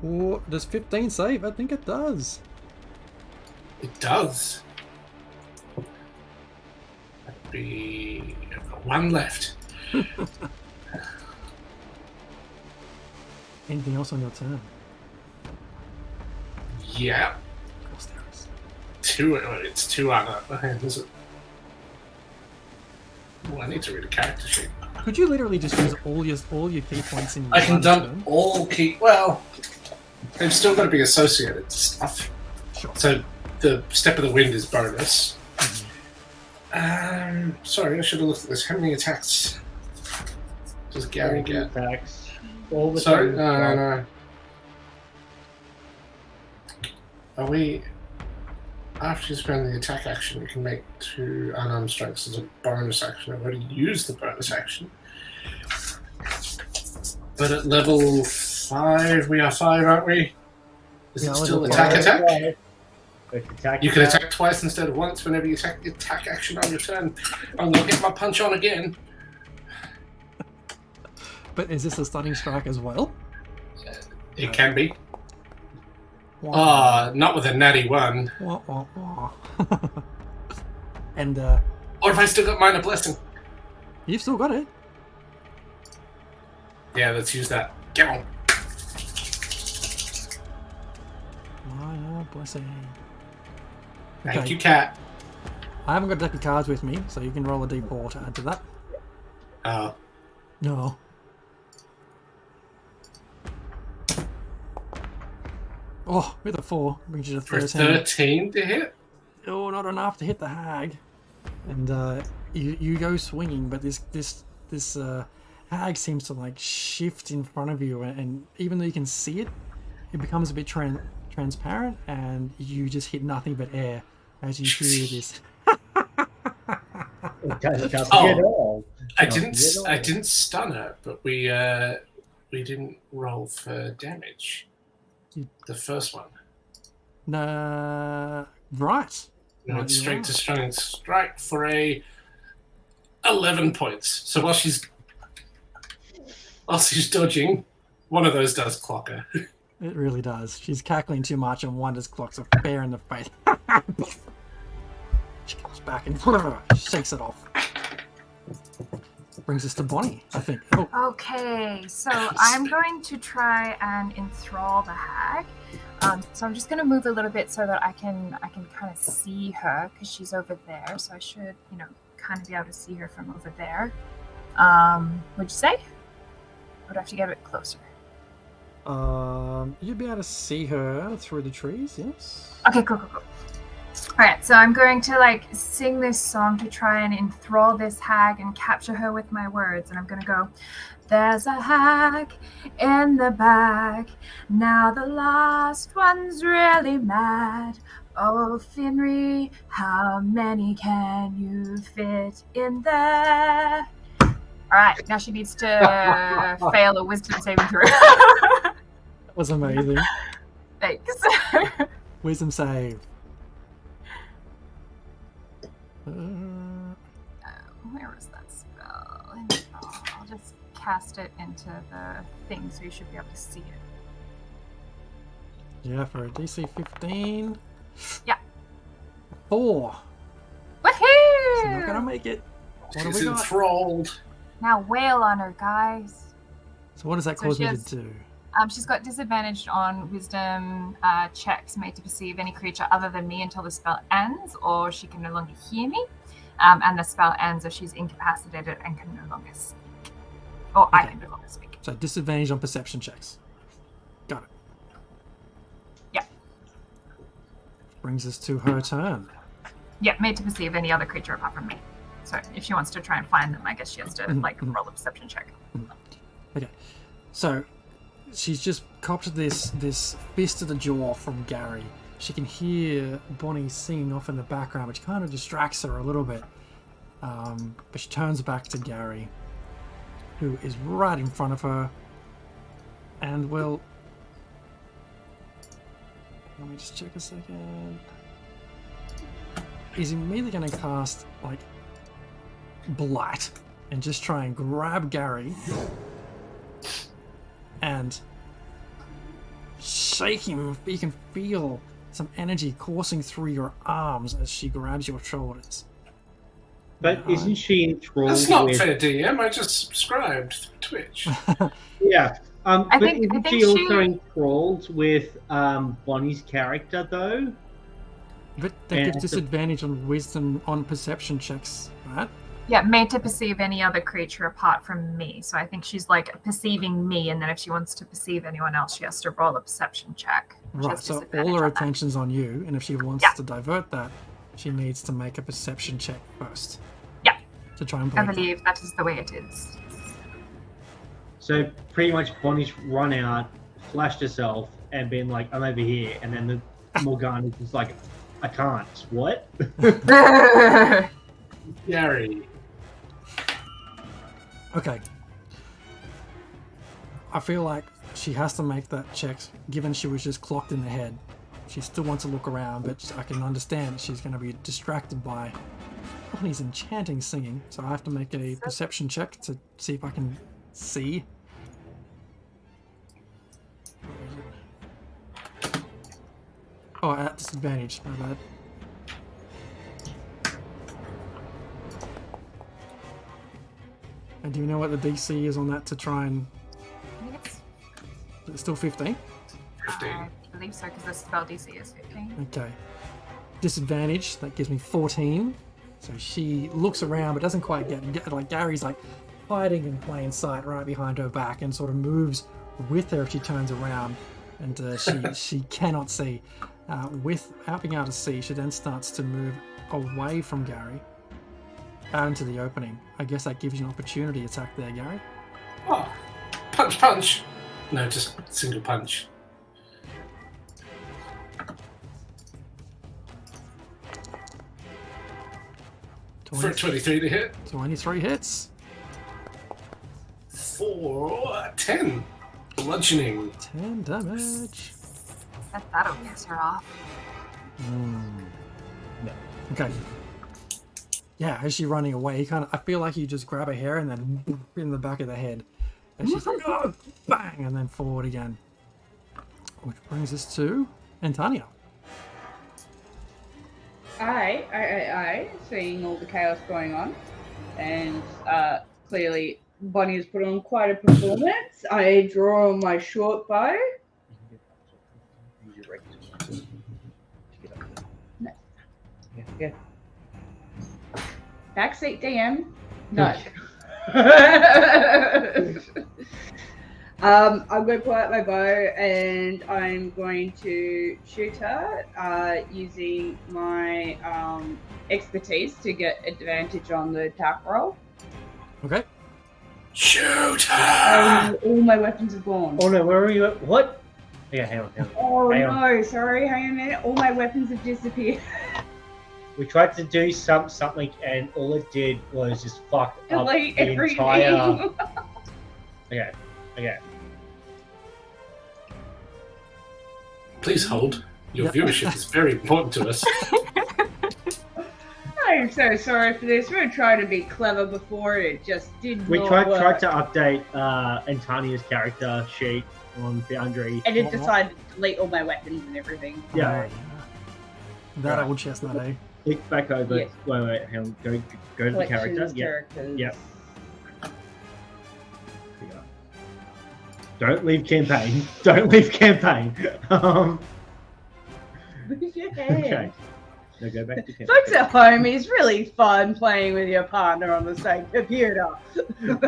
Oh, does 15 save? I think it does. It does. That'd be I've got one left. Anything else on your turn? Yeah. Of course there is. It's two other. Is it? Oh, I need to read a character sheet. Could you literally just use all your key points in I can one dump turn? all key. Well, they've still got to be associated to stuff. Sure. So the step of the wind is bonus. Sorry, I should have looked at this. How many attacks does Gary get? Attacks. All the Sorry, time. no. Are we? after you spend the attack action, you can make 2 unarmed strikes as a bonus action. I've already used the bonus action. But at level 5, we are 5, aren't we? Is Yeah, it still level attack? It's attack. You can attack twice instead of once whenever you take the attack action on your turn. I'm going to get my punch on again. But is this a stunning strike as well? It can be. Wah, Not with a natty 1. wah, wah, wah. And Or if I still got minor blessing. you've still got it. Yeah, let's use that. Get on. Minor blessing. Thank you, cat. I haven't got a deck of cards with me, so you can roll a d4 to add to that. No. Oh, with a 4 brings you to For 13. 13 to hit? Oh, not enough to hit the hag. And you go swinging, but this hag seems to like shift in front of you, and even though you can see it, it becomes a bit transparent, and you just hit nothing but air as you hear this. It doesn't at all. I didn't stun her, but we didn't roll for damage. The first one. Nah, right. No, Right, it's you straight are. to stunning strike for a 11 points. So while she's dodging, one of those does clock her. It really does. She's cackling too much, and one just clocks her fair in the face. She comes back and shakes it off. Brings us to Bonnie, I think. Oh, Okay, so I'm going to try and enthrall the hag. So I'm just going to move a little bit so that I can kind of see her because she's over there. So I should, kind of be able to see her from over there. What'd you say? Would I have to get a bit closer? you'd be able to see her through the trees, yes? Okay, cool. All right, so I'm going to sing this song to try and enthrall this hag and capture her with my words. And I'm going to go, there's a hag in the back. Now the last one's really mad. Oh, Finri, how many can you fit in there? All right, now she needs to fail a wisdom saving throw. That was amazing. Thanks. Wisdom save. Where was that spell? I'll just cast it into the thing so you should be able to see it. Yeah, for a DC 15. Yeah. 4. Woohoo! She's not gonna make it. What have She's we got? enthralled. Now wail on her, guys. So what does that So cause she me has- to do? She's got disadvantage on wisdom checks made to perceive any creature other than me until the spell ends, or she can no longer hear me. And the spell ends if she's incapacitated and can no longer speak. Or I Okay. can no longer speak. So disadvantage on perception checks. Got it. Yeah. Brings us to her turn. Yeah, made to perceive any other creature apart from me. So if she wants to try and find them, I guess she has to roll a perception check. Okay. So she's just copped this fist to the jaw from Gary. She can hear Bonnie singing off in the background, which kind of distracts her a little bit. But she turns back to Gary, who is right in front of her, and will... Let me just check a second. He's immediately going to cast, Blight, and just try and grab Gary and shake him. You can feel some energy coursing through your arms as she grabs your shoulders. But isn't she enthralled That's not with... fair, DM. I just subscribed through Twitch. Yeah. I But think isn't she also she- enthralled with Bonnie's character, though? But that And gives also- disadvantage on wisdom on perception checks, right? Yeah, made to perceive any other creature apart from me. So I think she's perceiving me, and then if she wants to perceive anyone else, she has to roll a perception check. She Right, has so disadvantage all her on that. attention's on you, and if she wants Yeah. to divert that, she needs to make a perception check first. Yeah. To try and I break that. believe that is the way it is. So pretty much Bonnie's run out, flashed herself, and been like, I'm over here. And then the Morgana's just like, I can't. What? Gary. Okay. I feel like she has to make that check, given she was just clocked in the head. She still wants to look around, but I can understand she's going to be distracted by Bonnie's enchanting singing. So I have to make a perception check to see if I can see. Oh, at disadvantage. My bad. And do you know what the DC is on that to try and... I think it's, Is it still 15? 15. I believe so, because the spell DC is 15. Okay. Disadvantage, that gives me 14. So she looks around but doesn't quite get like Gary's like hiding in plain sight right behind her back and sort of moves with her if she turns around, and she cannot see. Without being able to see, she then starts to move away from Gary out into the opening. I guess that gives you an opportunity attack there, Gary. Oh, punch, punch. No, just single punch. For 23 to hit. 23 hits. 4, 10. Bludgeoning. 10 damage. That'll piss her off. No. Okay. Yeah, as she's running away, I feel like you just grab her hair and then in the back of the head. And she's like, oh, bang, and then forward again. Which brings us to Antonia. Seeing all the chaos going on, and clearly Bonnie has put on quite a performance. I draw my short bow. No. Yeah. Backseat DM. No. I'm going to pull out my bow and I'm going to shoot her using my expertise to get advantage on the attack roll. Okay. Shoot her! All my weapons are gone. Oh no, where are you at? What? Yeah, hang on. Oh Hang no, sorry, hang on a minute. All my weapons have disappeared. We tried to do something and all it did was just fuck up Delete the everything. entire... Okay. Please hold. Your Yep. viewership is very important to us. I'm so sorry for this. We were trying to be clever before, it just did We not tried work. to update Antonia's character sheet on Foundry. And it decided to delete all my weapons and everything. Yeah. That Right. old chestnut, eh? Click back over. Yes. Wait, hang on. Go to the character. Collections, Yeah. characters. Yep. Don't leave campaign. Don't leave campaign. With your Okay. hand. Now go back to campaign. Folks at home, it's really fun playing with your partner on the same computer. Yep.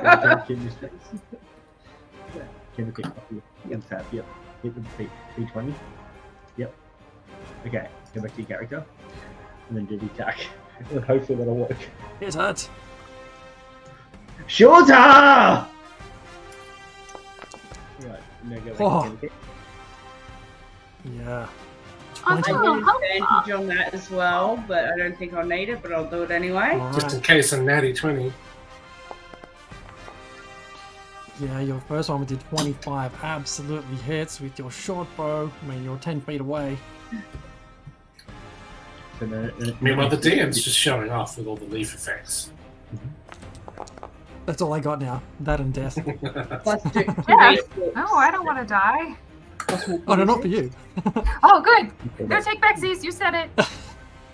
Tab. Yep. Hit the B20. Yep. Okay. Go back to your character, and then do the attack. And hopefully that'll work. Here's that. Shorter! Right. Now go back Oh. to campaign. Yeah. I 20. get Oh, advantage on that as well, but I don't think I'll need it, but I'll do it anyway. Just in Alright. case a natty 20. Yeah, your first one we did 25 absolutely hits with your short bow. I mean, you're 10 feet away. So Meanwhile, the DM's just showing off with all the leaf effects. That's all I got now. That and death. Plus two Yeah. D6. No, I don't want to die. Oh, no, not for you. Oh, good. No take backsies. You said it. I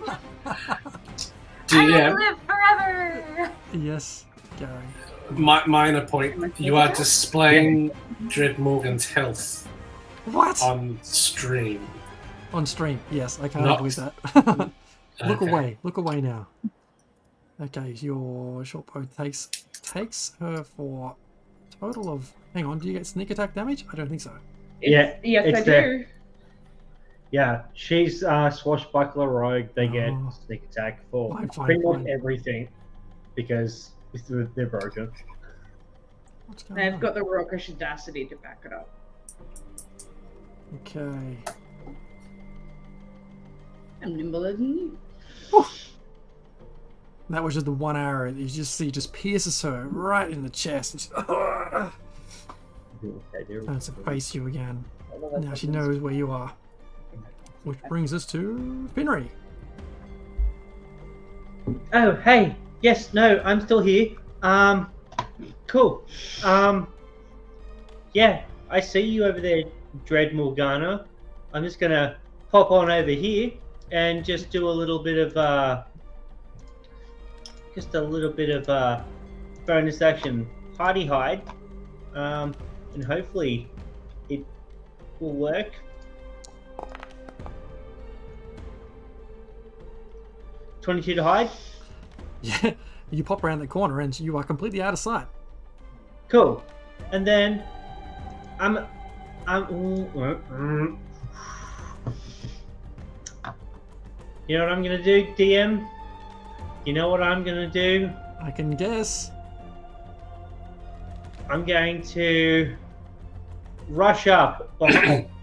will DM, live forever. Yes, Gary. minor point. You are displaying Dread Morgan's health What? on stream. On stream, yes, I can't Not- avoid that. Look Okay. away. Look away now. Okay, your short bow takes her for a total of... Hang on, do you get sneak attack damage? I don't think so. Yeah, Yes, it's I there. do. Yeah, she's swashbuckler rogue. They get Oh. sneak attack for Fine, pretty much fine. everything because they're broken. What's going They've on? got the rockish audacity to back it up. Okay. I'm nimbler than you. That was just the one arrow that you just see just pierces her right in the chest. And turns to face you again. Now she knows where you are. Which brings us to Finry. Oh, hey. Yes, no, I'm still here. Cool. Yeah, I see you over there, Dread Morgana. I'm just gonna pop on over here and just do a little bit of bonus action hidey hide. And hopefully it will work. $22 to hide. Yeah, you pop around the corner and you are completely out of sight. Cool. And then you know what I'm gonna do, DM? You know what I'm gonna do? I can guess. I'm going to rush up,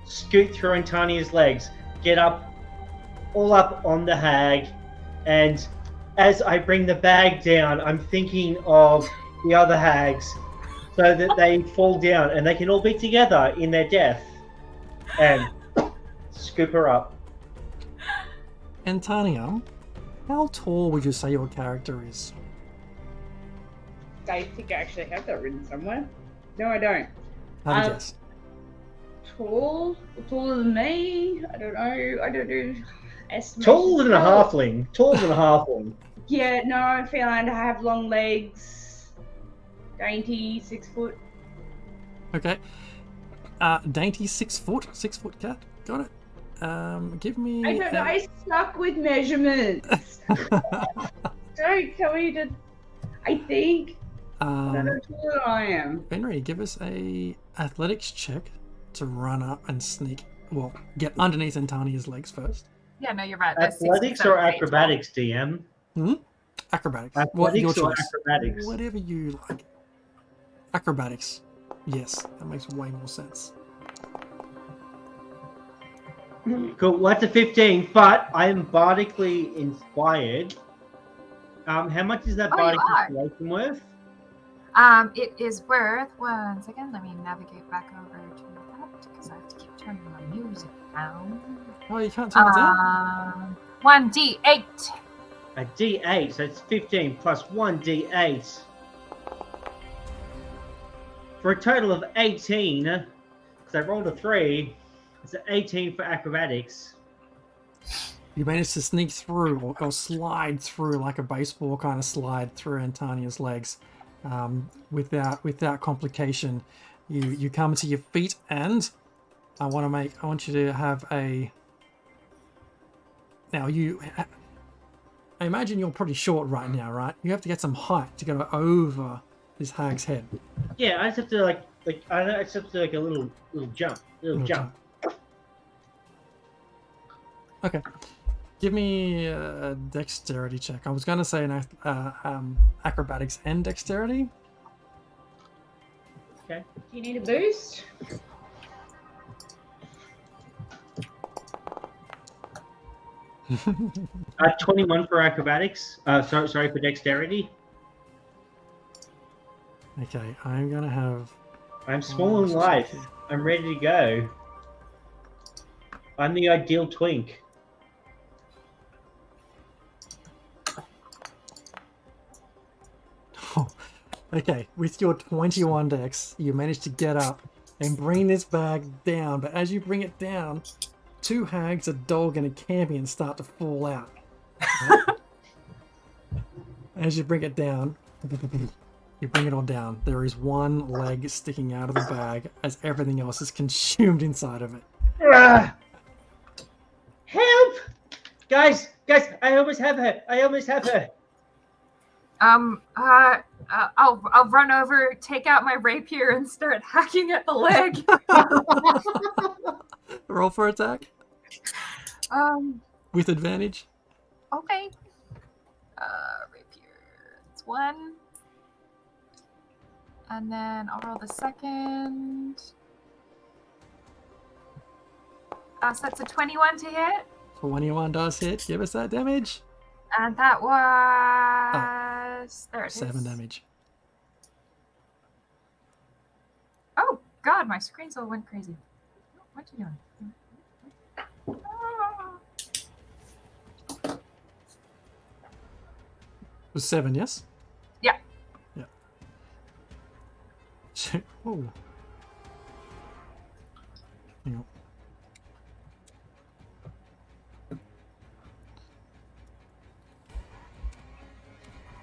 scoot through Antonia's legs, get up, all up on the hag, and as I bring the bag down, I'm thinking of the other hags so that they fall down and they can all be together in their death and scoop her up. Antonia, how tall would you say your character is? I think I actually have that written somewhere. No, I don't. Have a guess. Taller than me. I don't know. I don't do estimation. Taller than a halfling. Taller than a halfling. Yeah, no, I'm feeling I have long legs. Dainty, 6 foot. Okay. Dainty 6 foot. 6 foot cat. Got it. Give me. I don't know. I suck with measurements. Don't tell me to. I think. I don't know how tall I am. Henry, give us a athletics check to run up and sneak. Well, get underneath Antonia's legs first. Yeah, no, you're right. Athletics or acrobatics, DM? Acrobatics. Athletics or acrobatics? Whatever you like. Acrobatics. Yes, that makes way more sense. Cool. Well, that's a 15, but I am bardically inspired. How much is that bardic inspiration worth? It is worth 1 second. Let me navigate back over to that because I have to keep turning my music down. Oh, you can't turn it down? 1d8. A d8, so it's 15 plus 1d8. For a total of 18, because I rolled a 3, it's an 18 for acrobatics. You managed to sneak through or slide through like a baseball kind of slide through Antonia's legs without complication. You come to your feet and I want you to have a. Now I imagine you're pretty short right now, right? You have to get some height to go over this hag's head. Yeah, I just have to I just have to like a little jump, jump. Okay, give me a dexterity check. I was going to say an acrobatics and dexterity. Okay. Do you need a boost? 21 for acrobatics. Sorry for dexterity. Okay, I'm gonna have. I'm small in life. I'm ready to go. I'm the ideal twink. Oh, okay, with your 21 dex, you manage to get up and bring this bag down. But as you bring it down, 2 hags, a dog, and a champion start to fall out. Right? As you bring it down, you bring it all down. There is 1 leg sticking out of the bag as everything else is consumed inside of it. Help! Guys, I almost have her. I'll run over, take out my rapier, and start hacking at the leg. Roll for attack. With advantage. Okay. Rapier. It's 1. And then I'll roll the second. So that's a 21 to hit. 21 does hit. Give us that damage. And that was... There it is. 7 damage. Oh, God, my screens all went crazy. What you doing? It was 7, yes? Yeah. Yeah. Oh. Hang on.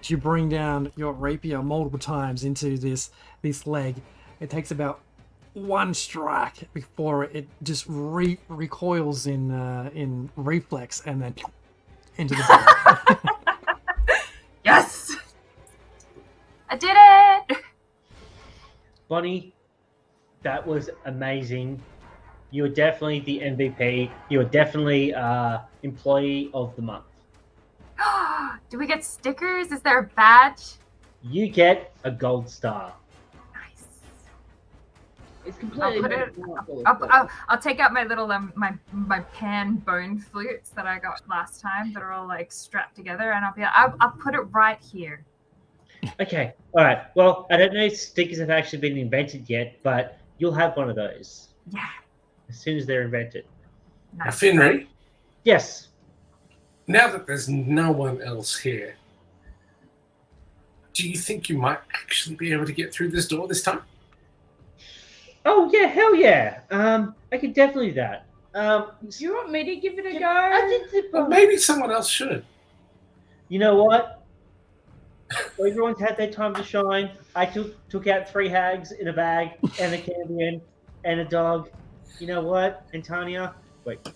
You bring down your rapier multiple times into this leg. It takes about 1 strike before it just recoils in reflex and then into the body. Yes! I did it! Bonnie, that was amazing. You are definitely the MVP. You are definitely employee of the month. Do we get stickers? Is there a badge? You get a gold star. Nice. It's completely I'll put it- wonderful. I'll take out my little my pan bone flutes that I got last time that are all like strapped together, and I'll put it right here. Okay, all right. Well, I don't know if stickers have actually been invented yet, but you'll have one of those Yeah. as soon as they're invented. Now, Nice. Finri, Yes. now that there's no one else here, do you think you might actually be able to get through this door this time? Oh yeah, hell yeah. I could definitely do that. Do you want me to give it a go? I did Or maybe someone else should. You know what? Everyone's had their time to shine. I took out 3 hags in a bag and a Cambion and a dog. You know what, Antania? Wait. Come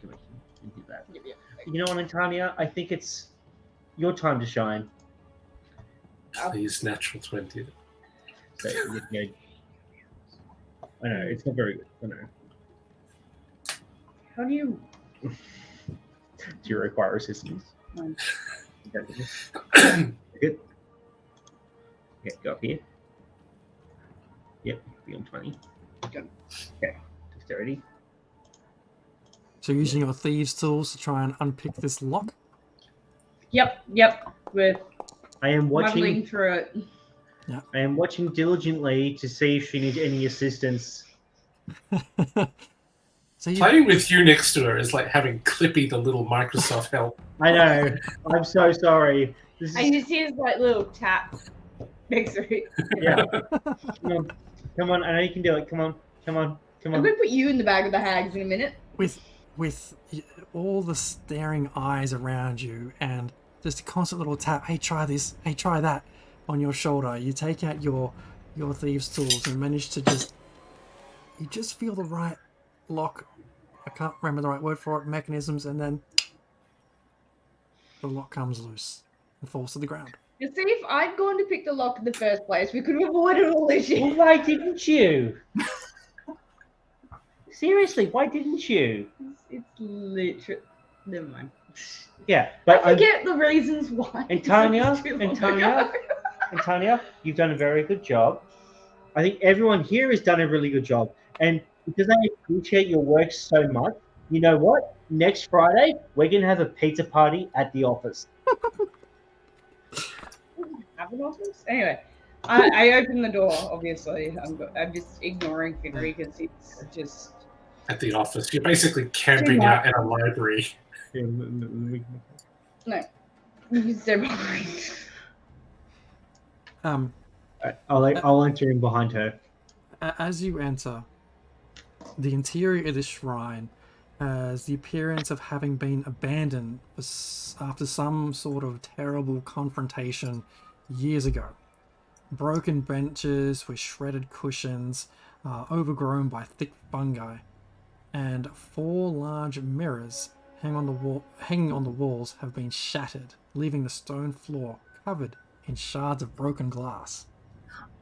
on. You do that. You know what, Antania? I think it's your time to shine. Please, natural 20. So, you're good. I know, it's not very good. I know. How do you... do you require assistance? No. Okay. Good. Okay, go up here. Yep, be on 20. Good. Okay, dexterity. So you're using your thieves' tools to try and unpick this lock. Yep. We're I am watching. muddling through it. I am watching diligently to see if she needs any assistance. So you, Playing with you next to her is like having Clippy, the little Microsoft help. I know. I'm so sorry. This I is, just hear like little tap next to it. yeah. Come on, I know you can do it. Come on. I'm gonna put you in the bag of the hags in a minute. with all the staring eyes around you and just a constant little tap, hey, try this, hey, try that, on your shoulder, you take out your thieves' tools and manage to you just feel the right lock, I can't remember the right word for it, mechanisms, and then the lock comes loose and falls to the ground. You see, if I'd gone to pick the lock in the first place, we could have avoided all this shit. Well, why didn't you? Seriously, why didn't you? It's literally. Never mind. Yeah, but I forget the reasons why. And Tanya, It's too long and Tanya, ago. and Tanya, you've done a very good job. I think everyone here has done a really good job. And because I appreciate your work so much, you know what? Next Friday, we're going to have a pizza party at the office. Have an office? Anyway, I opened the door, obviously. I'm just ignoring Finnery because it's just. At the office. You're basically camping out in a library. No. You said I'll enter in behind her. As you enter, the interior of the shrine has the appearance of having been abandoned after some sort of terrible confrontation years ago. Broken benches with shredded cushions, overgrown by thick fungi, and 4 large mirrors hanging on the walls have been shattered, leaving the stone floor covered in shards of broken glass.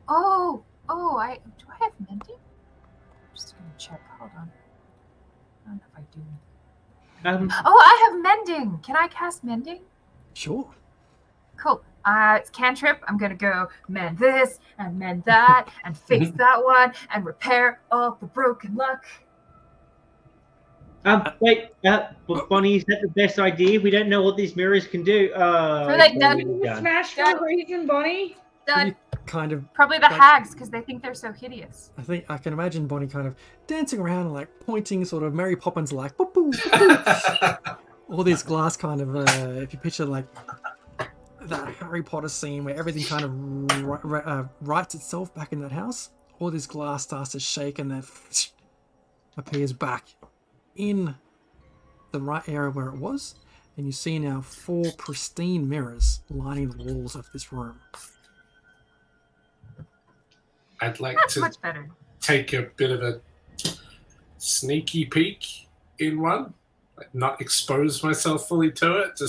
Oh, do I have mending? I'm just gonna check. Hold on. I don't know if I do. Oh, I have mending. Can I cast mending? Sure. Cool. It's cantrip. I'm gonna go mend this and mend that and fix that one and repair all the broken luck. Wait, Bonnie, is that the best idea? We don't know what these mirrors can do. We're like it's done. already done. Smash for a reason, Bonnie. Done. You kind of Probably the like- hags because they think they're so hideous. I think I can imagine Bonnie kind of dancing around and like pointing, sort of Mary Poppins like, boop, boop, boop. All this glass kind of. If you picture like that Harry Potter scene where everything kind of rights itself back in that house, all this glass starts to shake and then appears back in the right area where it was, and you see now 4 pristine mirrors lining the walls of this room. I'd like That's to much better. take a bit of a sneaky peek in one, like not expose myself fully to it,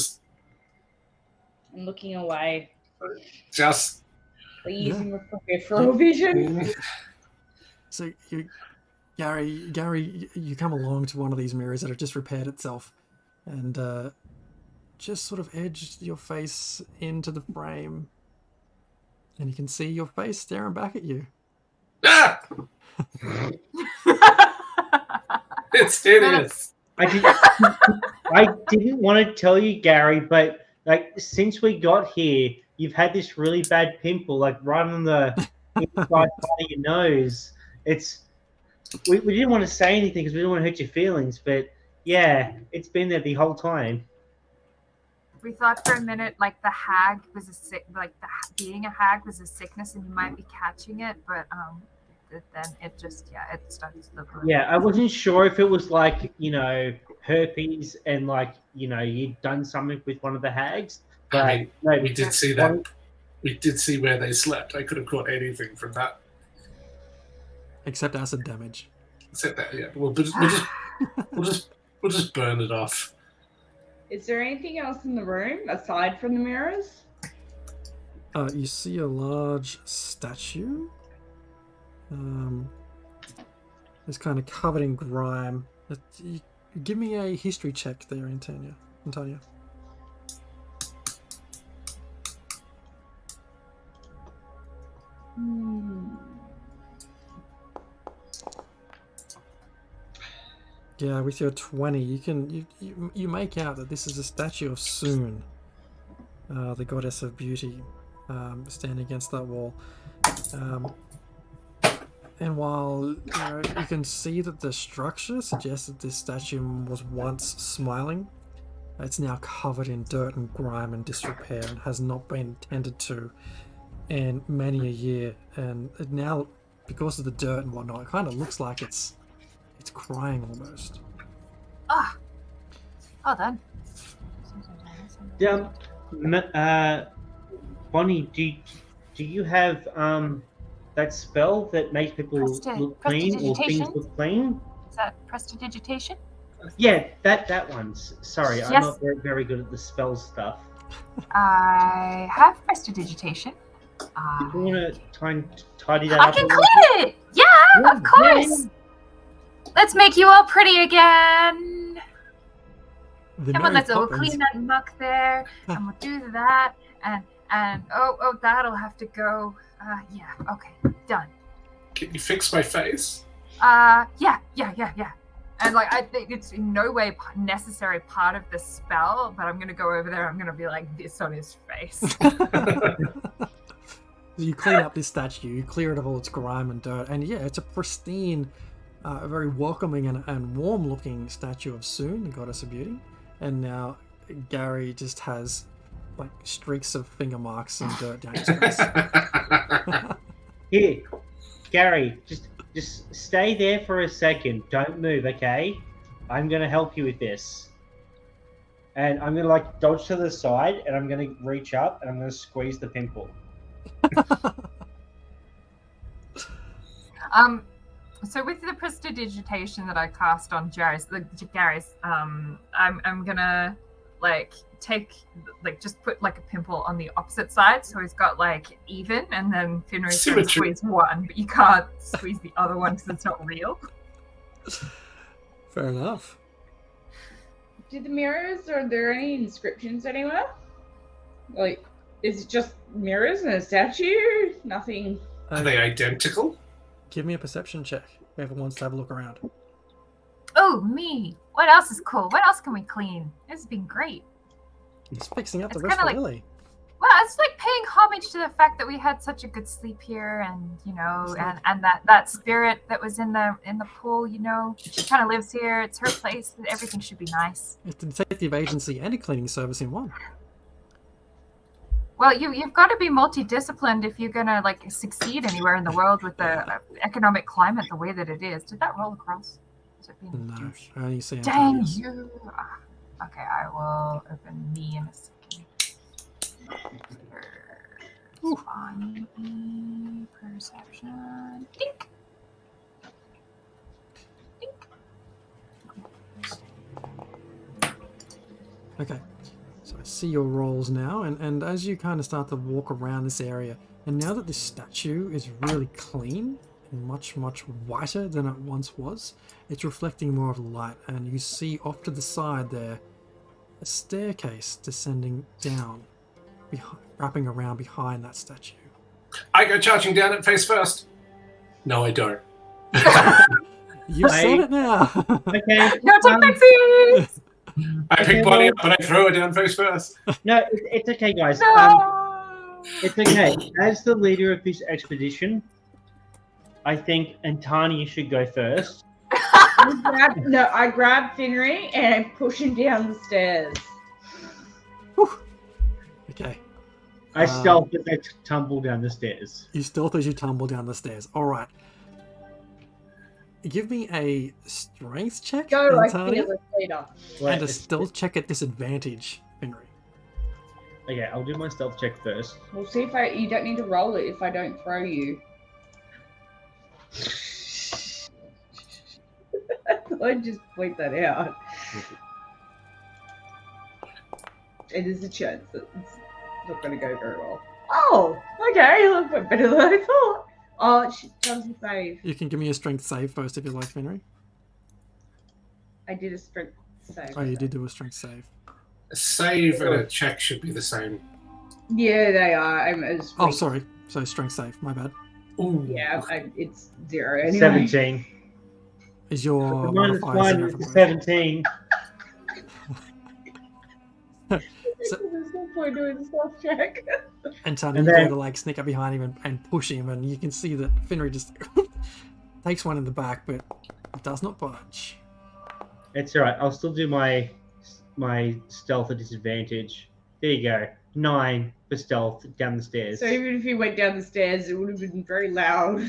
I'm looking away. just Please, Yeah. in the peripheral vision. So Gary, you come along to one of these mirrors that have just repaired itself, and just sort of edged your face into the frame, and you can see your face staring back at you. ah, it's hideous. I didn't want to tell you, Gary, but like since we got here, you've had this really bad pimple, like right on the inside part of your nose. We didn't want to say anything because we didn't want to hurt your feelings, but yeah, it's been there the whole time. We thought for a minute like the hag was being a hag was a sickness and you might be catching it, but then it starts to. Yeah, I wasn't sure if it was like, herpes and like, you'd done something with one of the hags. But I mean, no, we did see that. We did see where they slept. I could have caught anything from that. Except acid damage. Except that, yeah. We'll just burn it off. Is there anything else in the room aside from the mirrors? You see a large statue. It's kind of covered in grime. Give me a history check there, Antonia. Yeah, with your 20, you make out that this is a statue of Sune, the goddess of beauty, standing against that wall. And while you can see that the structure suggests that this statue was once smiling, it's now covered in dirt and grime and disrepair and has not been tended to in many a year. And it now, because of the dirt and whatnot, it kind of looks like it's crying almost. Oh, then. Bonnie, do you have that spell that makes people look clean or things look clean? Is that prestidigitation? Yeah, that one. Sorry, I'm Yes. not very, very good at the spell stuff. I have prestidigitation. Do you want to try and tidy that I up? can a little clean it! Yeah, Yeah, of course! Let's make you all pretty again! The Come on, Mary let's all Poppins- clean that muck there, and we'll do that, and oh, that'll have to go. Yeah, okay, done. Can you fix my face? Yeah. And like, I think it's in no way necessary part of the spell, but I'm gonna go over there. I'm gonna be like this on his face. You clean up this statue, you clear it of all its grime and dirt, and yeah, it's a pristine, very welcoming and warm-looking statue of Sune, the goddess of beauty. And now Gary just has like streaks of finger marks and dirt down his face. Here, Gary, just stay there for a second. Don't move, okay? I'm gonna help you with this. And I'm gonna like dodge to the side, and I'm gonna reach up, and I'm gonna squeeze the pimple. So with the prestidigitation that I cast on Gary's, I'm gonna like just put like a pimple on the opposite side, so he's got like even, and then Finray's gonna Symmetry. squeeze one, but you can't squeeze the other one because it's not real. Fair enough. Do the mirrors, are there any inscriptions anywhere? Like, is it just mirrors and a statue? Nothing. Are they identical? Give me a perception check. Whoever wants to have a look around. Oh, me. What else is cool? What else can we clean? This has been great. Just fixing up the It's kinda Restful like- Lily. Well, it's like paying homage to the fact that we had such a good sleep here, and and that spirit that was in the pool. She kind of lives here. It's her place. Everything should be nice. It's a detective agency and a cleaning service in one. Well, you've got to be multidisciplined if you're gonna like succeed anywhere in the world with the economic climate the way that it is. Did that roll across? Has it been No, douche? I only see Dang Antonius. you! Okay, I will open me in a second. Ooh. Bonnie, perception. Dink. Okay, so I see your rolls now, and as you kind of start to walk around this area, and now that this statue is really clean and much, much whiter than it once was, it's reflecting more of the light, and you see off to the side there a staircase descending down, wrapping around behind that statue. I go charging down it face first. No, I don't. You said it now! Okay. No, take pixies! I pick Bonnie up and I throw her down face first. No, it's okay, guys. No! It's okay. As the leader of this expedition, I think Antani should go first. I grab Finry and I push him down the stairs. Okay. I stealth as I tumble down the stairs. You stealth as you tumble down the stairs. Alright. Give me a strength check, Go, like Antani, fearless leader. and a stealth check at disadvantage, Henry. Okay, I'll do my stealth check first. We'll see if you don't need to roll it if I don't throw you. I just point that out. It is a chance that it's not going to go very well. Oh, okay, a little bit better than I thought. Oh, she doesn't save. You can give me a strength save first if you like, Henry. I did a strength save. Oh, you did do a strength save. A save and a check should be the same. Yeah, they are. I'm as Oh, weak. sorry. So strength save. My bad. Ooh. Yeah, it's 0 anyway. 17. Is your Minus modifier 1 0 is for both? 17. There's no point doing the stealth check. And Tony, And you then- go to like sneak up behind him and push him, and you can see that Finry just takes one in the back, but does not budge. It's alright. I'll still do my stealth at disadvantage. There you go. 9 for stealth down the stairs. So even if you went down the stairs, it would have been very loud.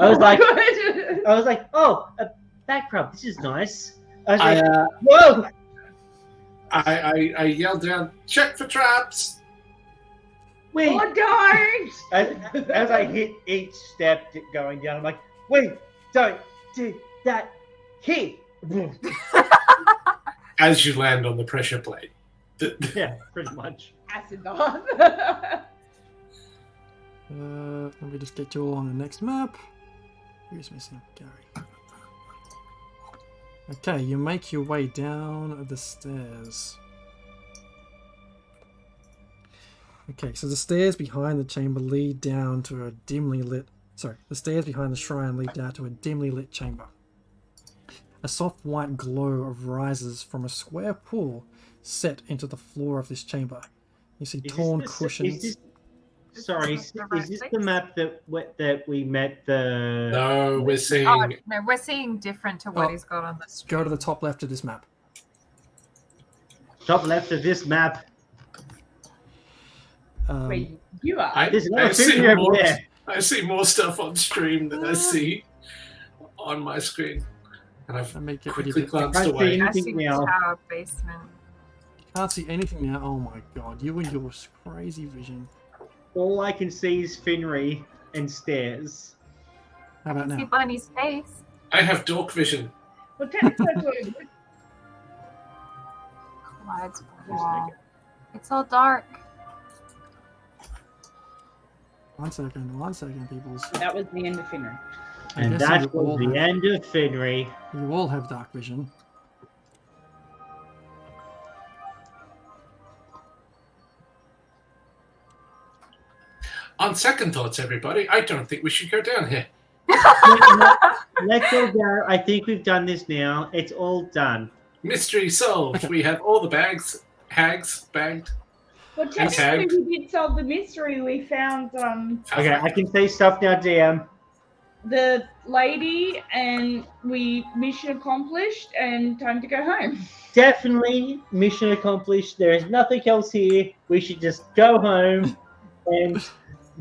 I was like- God. I was like, oh, a back rub. This is nice. I was I, like, whoa! I yelled down, check for traps. Wait. Oh, don't! As I hit each step going down, I'm like, wait, don't do that here. As you land on the pressure plate. Yeah, pretty much. Acid bath. Let me just get you all on the next map. Who's missing? Gary. Okay, you make your way down the stairs. Okay, so the stairs behind the chamber lead down to a dimly lit... Sorry, the stairs behind the shrine lead down to a dimly lit chamber. A soft white glow rises from a square pool set into the floor of this chamber. You see torn cushions. Sorry, is this the map that we met the... No, we're seeing... Oh, no, we're seeing different to what Oh. he's got on the screen. Go to the top left of this map. top left of this map? Wait, you are. There's I another see figure over more, there. I see more stuff on stream than I see on my screen. And I've Let me get rid of quickly it. glanced I see away. anything Acid now. tower basement. Can't see anything now. Oh my god, you and your crazy vision. All I can see is Finry and stairs. How about See now? Bunny's face. I have dork vision. Well, technically, that's what it is. Collides wall. It's all dark. 1 second, peoples. That was the end of Finner. And guessing that you all was the have- end of Finry. You all have dark vision. On second thoughts, everybody, I don't think we should go down here. Let's all go. I think we've done this now. It's all done. Mystery solved. Okay. We have all the hags bagged. Well, And technically, tagged. we did solve the mystery. We found Okay, I can say stuff now, DM. the lady, and we mission accomplished, and time to go home. Definitely mission accomplished. There is nothing else here. We should just go home and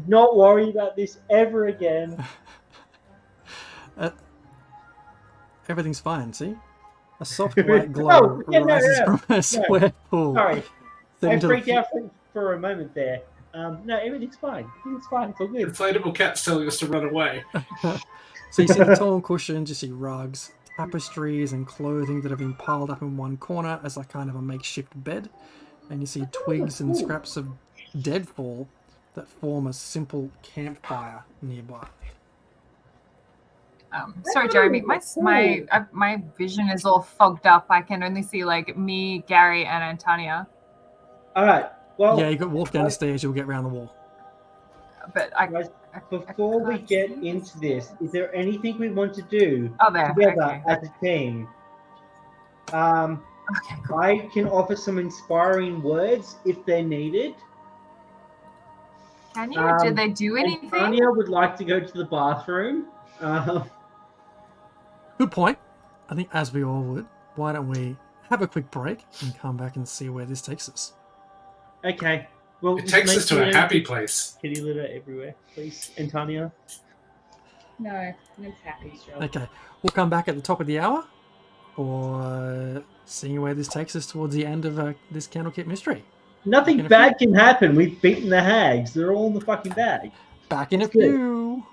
not worry about this ever again. Everything's fine, see? A soft white glow Oh, yeah, rises no. from a square pool. Sorry, set I into the freaked out for a moment there. No, everything's fine. Everything's fine. It's all good. Inflatable cat's telling us to run away. So you see the tall cushions, you see rugs, tapestries and clothing that have been piled up in one corner as a kind of a makeshift bed. And you see twigs and scraps of deadfall that form a simple campfire nearby. Sorry, Jeremy. My vision is all fogged up. I can only see like me, Gary, and Antonia. All right. Well, Yeah, you got walk down the stairs, you'll get round the wall. But I guys, before we get into this, is there anything we want to do oh there. together Okay. as a team? Okay, cool. I can offer some inspiring words if they're needed. Can you? Did they do anything? Tanya would like to go to the bathroom. Good point. I think as we all would, why don't we have a quick break and come back and see where this takes us. Okay. Well, It takes us to a happy place. Kitty litter everywhere, please, Antonia. No, it's happy still. Okay, we'll come back at the top of the hour for seeing where this takes us towards the end of this Candlekeep mystery. Nothing In a bad can happen. We've beaten the hags. They're all in the fucking bag. Back in a Good. few.